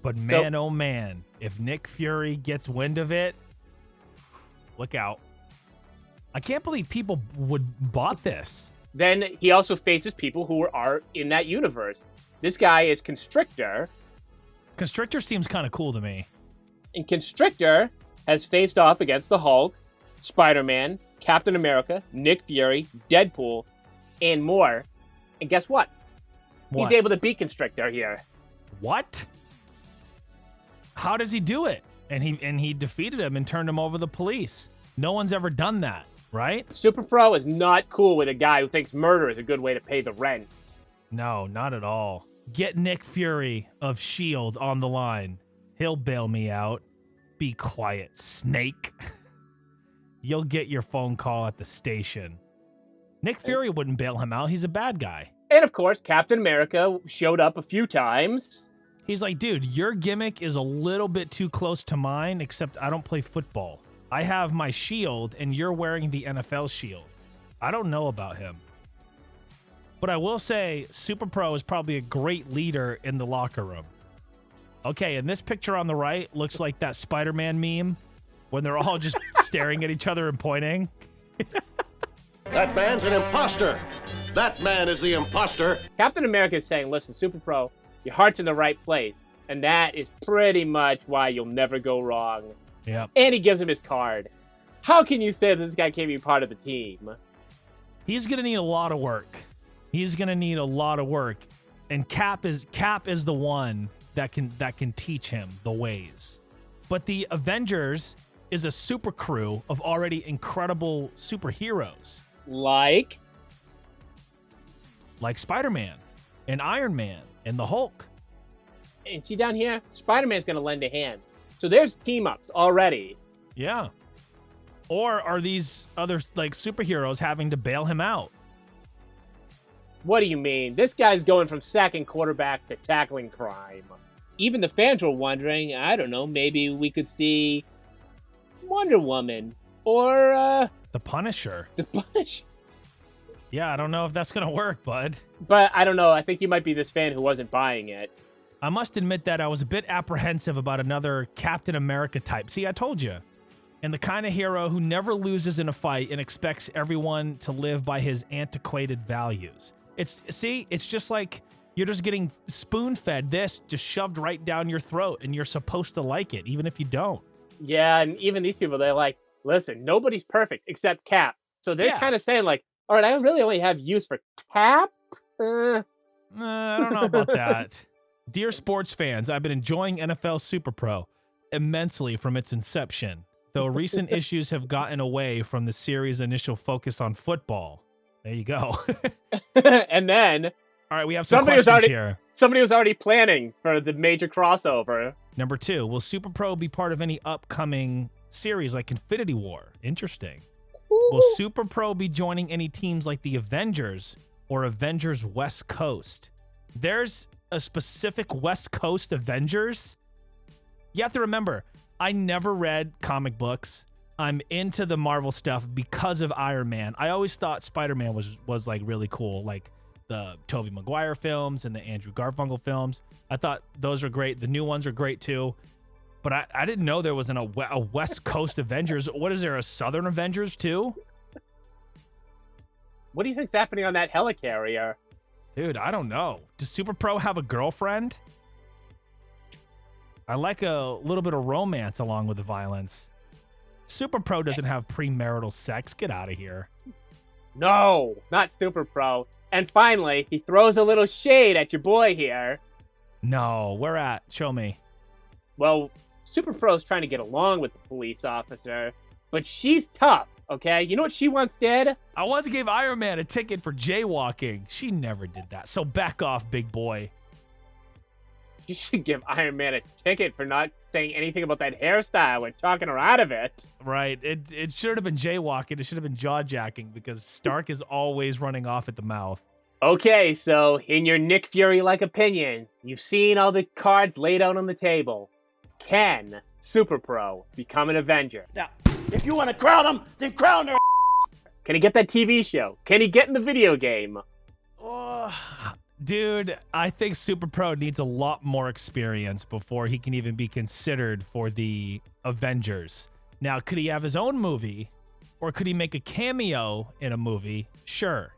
[SPEAKER 3] But man, oh man, if Nick Fury gets wind of it, look out. I can't believe people would bought this.
[SPEAKER 2] Then he also faces people who are in that universe. This guy is Constrictor.
[SPEAKER 3] Constrictor seems kind of cool to me.
[SPEAKER 2] And Constrictor has faced off against the Hulk, Spider-Man, Captain America, Nick Fury, Deadpool, and more. And guess what? He's able to beat Constrictor here.
[SPEAKER 3] What? How does he do it? And he defeated him and turned him over to the police. No one's ever done that, right?
[SPEAKER 2] Super Pro is not cool with a guy who thinks murder is a good way to pay the rent.
[SPEAKER 3] No, not at all. Get Nick Fury of S.H.I.E.L.D. on the line. He'll bail me out. Be quiet, snake. You'll get your phone call at the station. Nick Fury wouldn't bail him out. He's a bad guy.
[SPEAKER 2] And of course, Captain America showed up a few times.
[SPEAKER 3] He's like, dude, your gimmick is a little bit too close to mine, except I don't play football. I have my shield, and you're wearing the NFL shield. I don't know about him. But I will say, Super Pro is probably a great leader in the locker room. Okay, and this picture on the right looks like that Spider-Man meme when they're all just staring at each other and pointing.
[SPEAKER 8] That man's an imposter. That man is the imposter.
[SPEAKER 2] Captain America is saying, listen, Super Pro, your heart's in the right place. And that is pretty much why you'll never go wrong.
[SPEAKER 3] Yeah.
[SPEAKER 2] And he gives him his card. How can you say that this guy can't be part of the team?
[SPEAKER 3] He's going to need a lot of work. He's going to need a lot of work. And Cap is the one that can teach him the ways. But the Avengers is a super crew of already incredible superheroes.
[SPEAKER 2] Like
[SPEAKER 3] Spider-Man and Iron Man and the Hulk.
[SPEAKER 2] And see down here, Spider-Man's going to lend a hand. So there's team-ups already.
[SPEAKER 3] Yeah. Or are these other like superheroes having to bail him out?
[SPEAKER 2] What do you mean? This guy's going from sacking quarterback to tackling crime. Even the fans were wondering, I don't know, maybe we could see Wonder Woman or
[SPEAKER 3] The Punisher.
[SPEAKER 2] the Punisher.
[SPEAKER 3] Yeah, I don't know if that's going to work, bud.
[SPEAKER 2] But I don't know. I think you might be this fan who wasn't buying it.
[SPEAKER 3] I must admit that I was a bit apprehensive about another Captain America type. See, I told you. And the kind of hero who never loses in a fight and expects everyone to live by his antiquated values. It's just like you're just getting spoon-fed this, just shoved right down your throat, and you're supposed to like it, even if you don't.
[SPEAKER 2] Yeah, and even these people, they're like, listen, nobody's perfect except Cap. So they're kind of saying like, all right, I really only have use for Cap?
[SPEAKER 3] I don't know about that. Dear sports fans, I've been enjoying NFL Super Pro immensely from its inception, though recent issues have gotten away from the series' initial focus on football. There you go.
[SPEAKER 2] And then
[SPEAKER 3] All right, we have some questions here.
[SPEAKER 2] Somebody was already planning for the major crossover.
[SPEAKER 3] Number 2, will Super Pro be part of any upcoming series like Infinity War? Interesting. Will Super Pro be joining any teams like the Avengers or Avengers West Coast? There's a specific West Coast Avengers? You have to remember, I never read comic books. I'm into the Marvel stuff because of Iron Man. I always thought Spider-Man was like really cool, like the Tobey Maguire films and the Andrew Garfunkel films. I thought those were great. The new ones are great too. But I didn't know there was a West Coast Avengers. What is there, a Southern Avengers too?
[SPEAKER 2] What do you think's happening on that helicarrier?
[SPEAKER 3] Dude, I don't know. Does Super Pro have a girlfriend? I like a little bit of romance along with the violence. Super Pro doesn't have premarital sex. Get out of here.
[SPEAKER 2] No, not Super Pro. And finally, he throws a little shade at your boy here.
[SPEAKER 3] No, where at? Show me.
[SPEAKER 2] Well, Super Pro's trying to get along with the police officer, but she's tough, okay? You know what she once did?
[SPEAKER 3] I once gave Iron Man a ticket for jaywalking. She never did that. So back off, big boy.
[SPEAKER 2] You should give Iron Man a ticket for not saying anything about that hairstyle and talking her out of it.
[SPEAKER 3] Right. It should have been jaywalking. It should have been jaw-jacking because Stark is always running off at the mouth.
[SPEAKER 2] Okay, so in your Nick Fury-like opinion, you've seen all the cards laid out on the table. Can Super Pro become an Avenger?
[SPEAKER 9] Now, if you want to crown him, then crown her.
[SPEAKER 2] Can he get that TV show? Can he get in the video game?
[SPEAKER 3] Dude, I think Super Pro needs a lot more experience before he can even be considered for the Avengers. Now, could he have his own movie? Or could he make a cameo in a movie? Sure.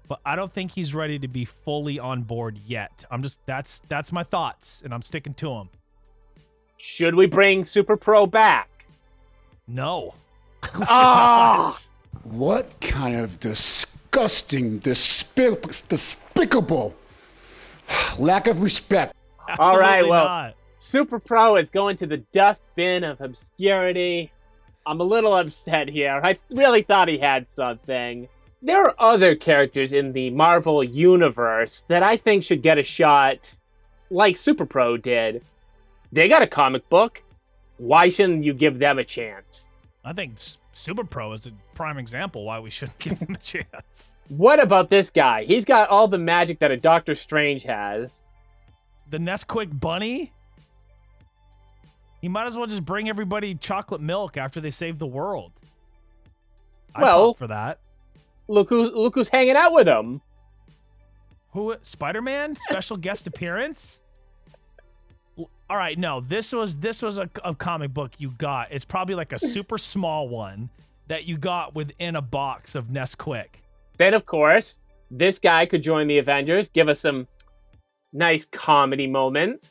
[SPEAKER 3] But I don't think he's ready to be fully on board yet. That's my thoughts, and I'm sticking to them.
[SPEAKER 2] Should we bring Super Pro back?
[SPEAKER 3] No.
[SPEAKER 4] What kind of disgusting, despicable lack of respect.
[SPEAKER 2] All right,
[SPEAKER 3] Absolutely
[SPEAKER 2] well,
[SPEAKER 3] not.
[SPEAKER 2] Super Pro is going to the dustbin of obscurity. I'm a little upset here. I really thought he had something. There are other characters in the Marvel universe that I think should get a shot like Super Pro did. They got a comic book. Why shouldn't you give them a chance?
[SPEAKER 3] I think Super Pro is a prime example why we shouldn't give him a chance.
[SPEAKER 2] What about this guy? He's got all the magic that a Doctor Strange has.
[SPEAKER 3] The Nesquik Bunny? He might as well just bring everybody chocolate milk after they save the world. I'd pop for that.
[SPEAKER 2] Look who's hanging out with him.
[SPEAKER 3] Who? Spider-Man? Special guest appearance? All right, no. This was a comic book you got. It's probably like a super small one that you got within a box of Nesquik.
[SPEAKER 2] Then, of course, this guy could join the Avengers, give us some nice comedy moments.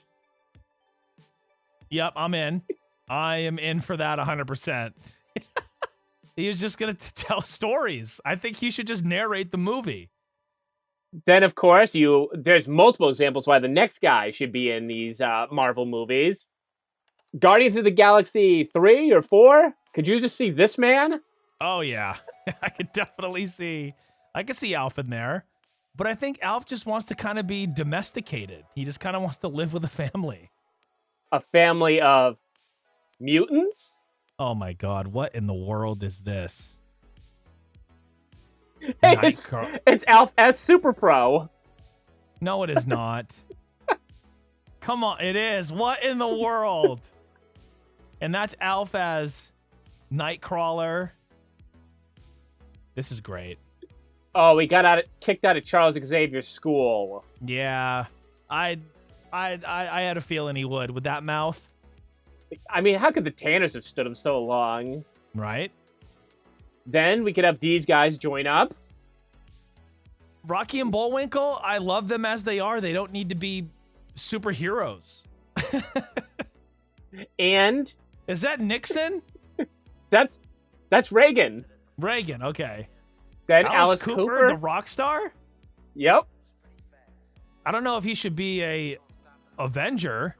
[SPEAKER 3] Yep, I'm in. I am in for that 100%. He was just going to tell stories. I think he should just narrate the movie.
[SPEAKER 2] Then, of course, there's multiple examples why the next guy should be in these Marvel movies. Guardians of the Galaxy 3 or 4? Could you just see this man?
[SPEAKER 3] Oh, yeah. I could see Alf in there. But I think Alf just wants to kind of be domesticated. He just kind of wants to live with a family.
[SPEAKER 2] A family of mutants?
[SPEAKER 3] Oh my God, what in the world is this?
[SPEAKER 2] Hey, it's Alf S Super Pro.
[SPEAKER 3] No, it is not. Come on, it is. What in the world? And that's Alf as Nightcrawler. This is great.
[SPEAKER 2] Oh, we got kicked out of Charles Xavier's school.
[SPEAKER 3] Yeah, I had a feeling he would with that mouth.
[SPEAKER 2] I mean, how could the Tanners have stood him so long?
[SPEAKER 3] Right.
[SPEAKER 2] Then we could have these guys join up.
[SPEAKER 3] Rocky and Bullwinkle, I love them as they are. They don't need to be superheroes.
[SPEAKER 2] And
[SPEAKER 3] is that Nixon?
[SPEAKER 2] That's Reagan.
[SPEAKER 3] Reagan, okay.
[SPEAKER 2] Then Alice Cooper,
[SPEAKER 3] the rock star?
[SPEAKER 2] Yep.
[SPEAKER 3] I don't know if he should be a Avenger.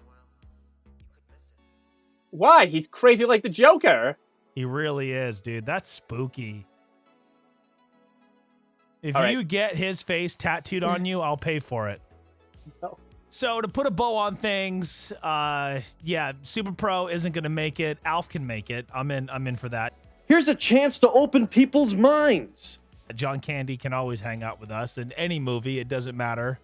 [SPEAKER 2] Why? He's crazy like the Joker.
[SPEAKER 3] He really is, dude. That's spooky. If
[SPEAKER 2] All
[SPEAKER 3] you
[SPEAKER 2] right.
[SPEAKER 3] get his face tattooed on you, I'll pay for it.
[SPEAKER 2] No.
[SPEAKER 3] So to put a bow on things, yeah, Super Pro isn't going to make it. Alf can make it. I'm in for that.
[SPEAKER 10] Here's a chance to open people's minds.
[SPEAKER 3] John Candy can always hang out with us in any movie. It doesn't matter.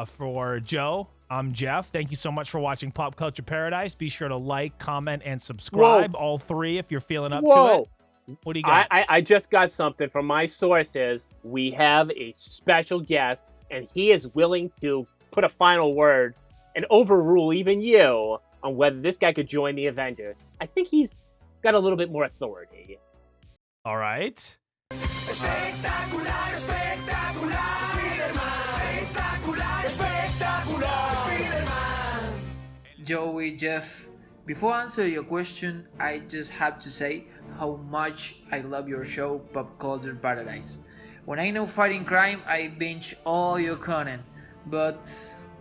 [SPEAKER 3] For Joe, I'm Jeff. Thank you so much for watching Pop Culture Paradise. Be sure to like, comment, and subscribe.
[SPEAKER 2] Whoa.
[SPEAKER 3] All three if you're feeling up
[SPEAKER 2] Whoa.
[SPEAKER 3] to it. What do you got?
[SPEAKER 2] I just got something from my sources. We have a special guest, and he is willing to put a final word and overrule even you on whether this guy could join the Avengers. I think he's got a little bit more authority.
[SPEAKER 3] All right.
[SPEAKER 11] Espectacular, espectacular, Spider-Man. Espectacular, espectacular, Spider-Man.
[SPEAKER 12] Joey, Jeff, before I answer your question, I just have to say how much I love your show, Pop Culture Paradise. When I know fighting crime, I binge all your content. But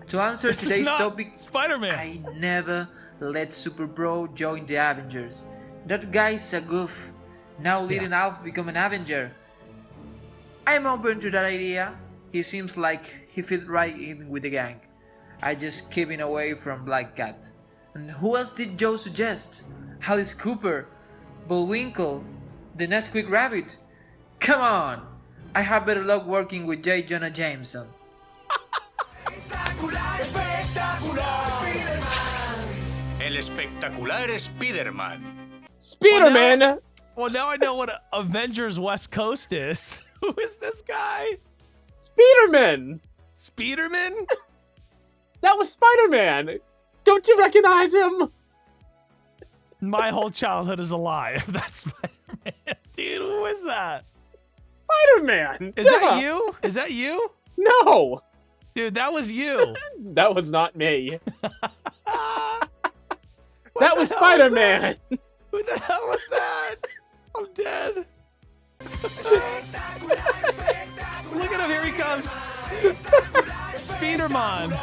[SPEAKER 12] to answer
[SPEAKER 3] This is
[SPEAKER 12] today's
[SPEAKER 3] not
[SPEAKER 12] topic,
[SPEAKER 3] Spider-Man.
[SPEAKER 12] I never let Super Bro join the Avengers. That guy's a goof. Now leading Alf become an Avenger. I'm open to that idea. He seems like he fit right in with the gang. I just keep him away from Black Cat. And who else did Joe suggest? Alice Cooper, Bullwinkle, the Nesquik Rabbit. Come on! I have better luck working with J. Jonah Jameson.
[SPEAKER 11] El espectacular Spider-Man.
[SPEAKER 2] Spider-Man!
[SPEAKER 3] Well, now I know what Avengers West Coast is. Who is this guy?
[SPEAKER 2] Spider-Man!
[SPEAKER 3] Spider-Man?
[SPEAKER 2] That was Spider-Man! Don't you recognize him?
[SPEAKER 3] My whole childhood is a lie. That's Spider-Man. Dude, who is that?
[SPEAKER 2] Spider-Man!
[SPEAKER 3] Is that you? Is that you?
[SPEAKER 2] No!
[SPEAKER 3] Dude, that was you.
[SPEAKER 2] That was not me.
[SPEAKER 3] What
[SPEAKER 2] That
[SPEAKER 3] the
[SPEAKER 2] was
[SPEAKER 3] hell
[SPEAKER 2] Spider-Man!
[SPEAKER 3] Who the hell was that? I'm dead. Look at him, here he comes. Spider-Man.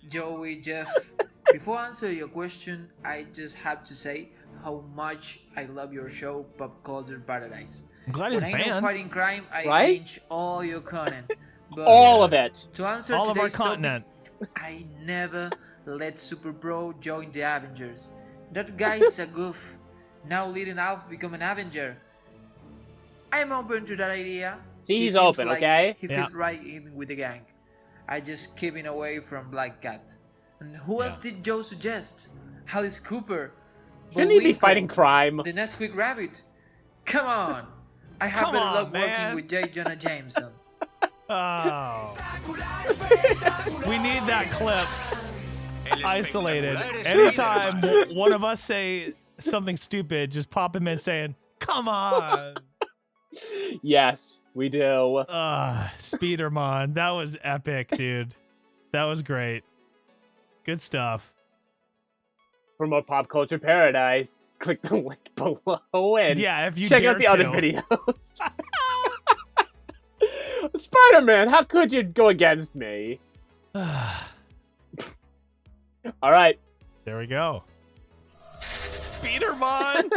[SPEAKER 12] Joey, Jeff, before I answer your question, I just have to say how much I love your show, Pop Culture Paradise.
[SPEAKER 3] I'm glad he's a
[SPEAKER 12] When I know
[SPEAKER 3] fan.
[SPEAKER 12] fighting crime, I
[SPEAKER 2] Right?
[SPEAKER 12] binge all your content. But
[SPEAKER 2] All of it.
[SPEAKER 12] to answer
[SPEAKER 3] All of our
[SPEAKER 12] today's topic,
[SPEAKER 3] continent.
[SPEAKER 12] I never let Super Bro join the Avengers. That guy's a goof. Now leading Alf become an Avenger. I'm open to that idea.
[SPEAKER 2] See,
[SPEAKER 12] He
[SPEAKER 2] he's
[SPEAKER 12] seems
[SPEAKER 2] open,
[SPEAKER 12] like
[SPEAKER 2] okay?
[SPEAKER 12] He
[SPEAKER 3] Yeah.
[SPEAKER 12] fit right in with the gang. I just keep him away from Black Cat. And who else did Joe suggest? Alice Cooper.
[SPEAKER 2] Shouldn't he be
[SPEAKER 12] Bullwinkle,
[SPEAKER 2] fighting crime?
[SPEAKER 12] The Nesquik Rabbit. Come on. I have
[SPEAKER 3] Come
[SPEAKER 12] better
[SPEAKER 3] on,
[SPEAKER 12] luck
[SPEAKER 3] man.
[SPEAKER 12] working with J. Jonah Jameson.
[SPEAKER 3] Oh. We need that clip isolated. Anytime one of us say something stupid, just pop him in saying, come on.
[SPEAKER 2] Yes, we do.
[SPEAKER 3] Spider-Man. That was epic, dude. That was great. Good stuff.
[SPEAKER 2] For more Pop Culture Paradise, click the link below and
[SPEAKER 3] Yeah, if you
[SPEAKER 2] check
[SPEAKER 3] dare
[SPEAKER 2] out the other
[SPEAKER 3] to.
[SPEAKER 2] videos. Spider-Man, how could you go against me? All right.
[SPEAKER 3] There we go. Spider-Man.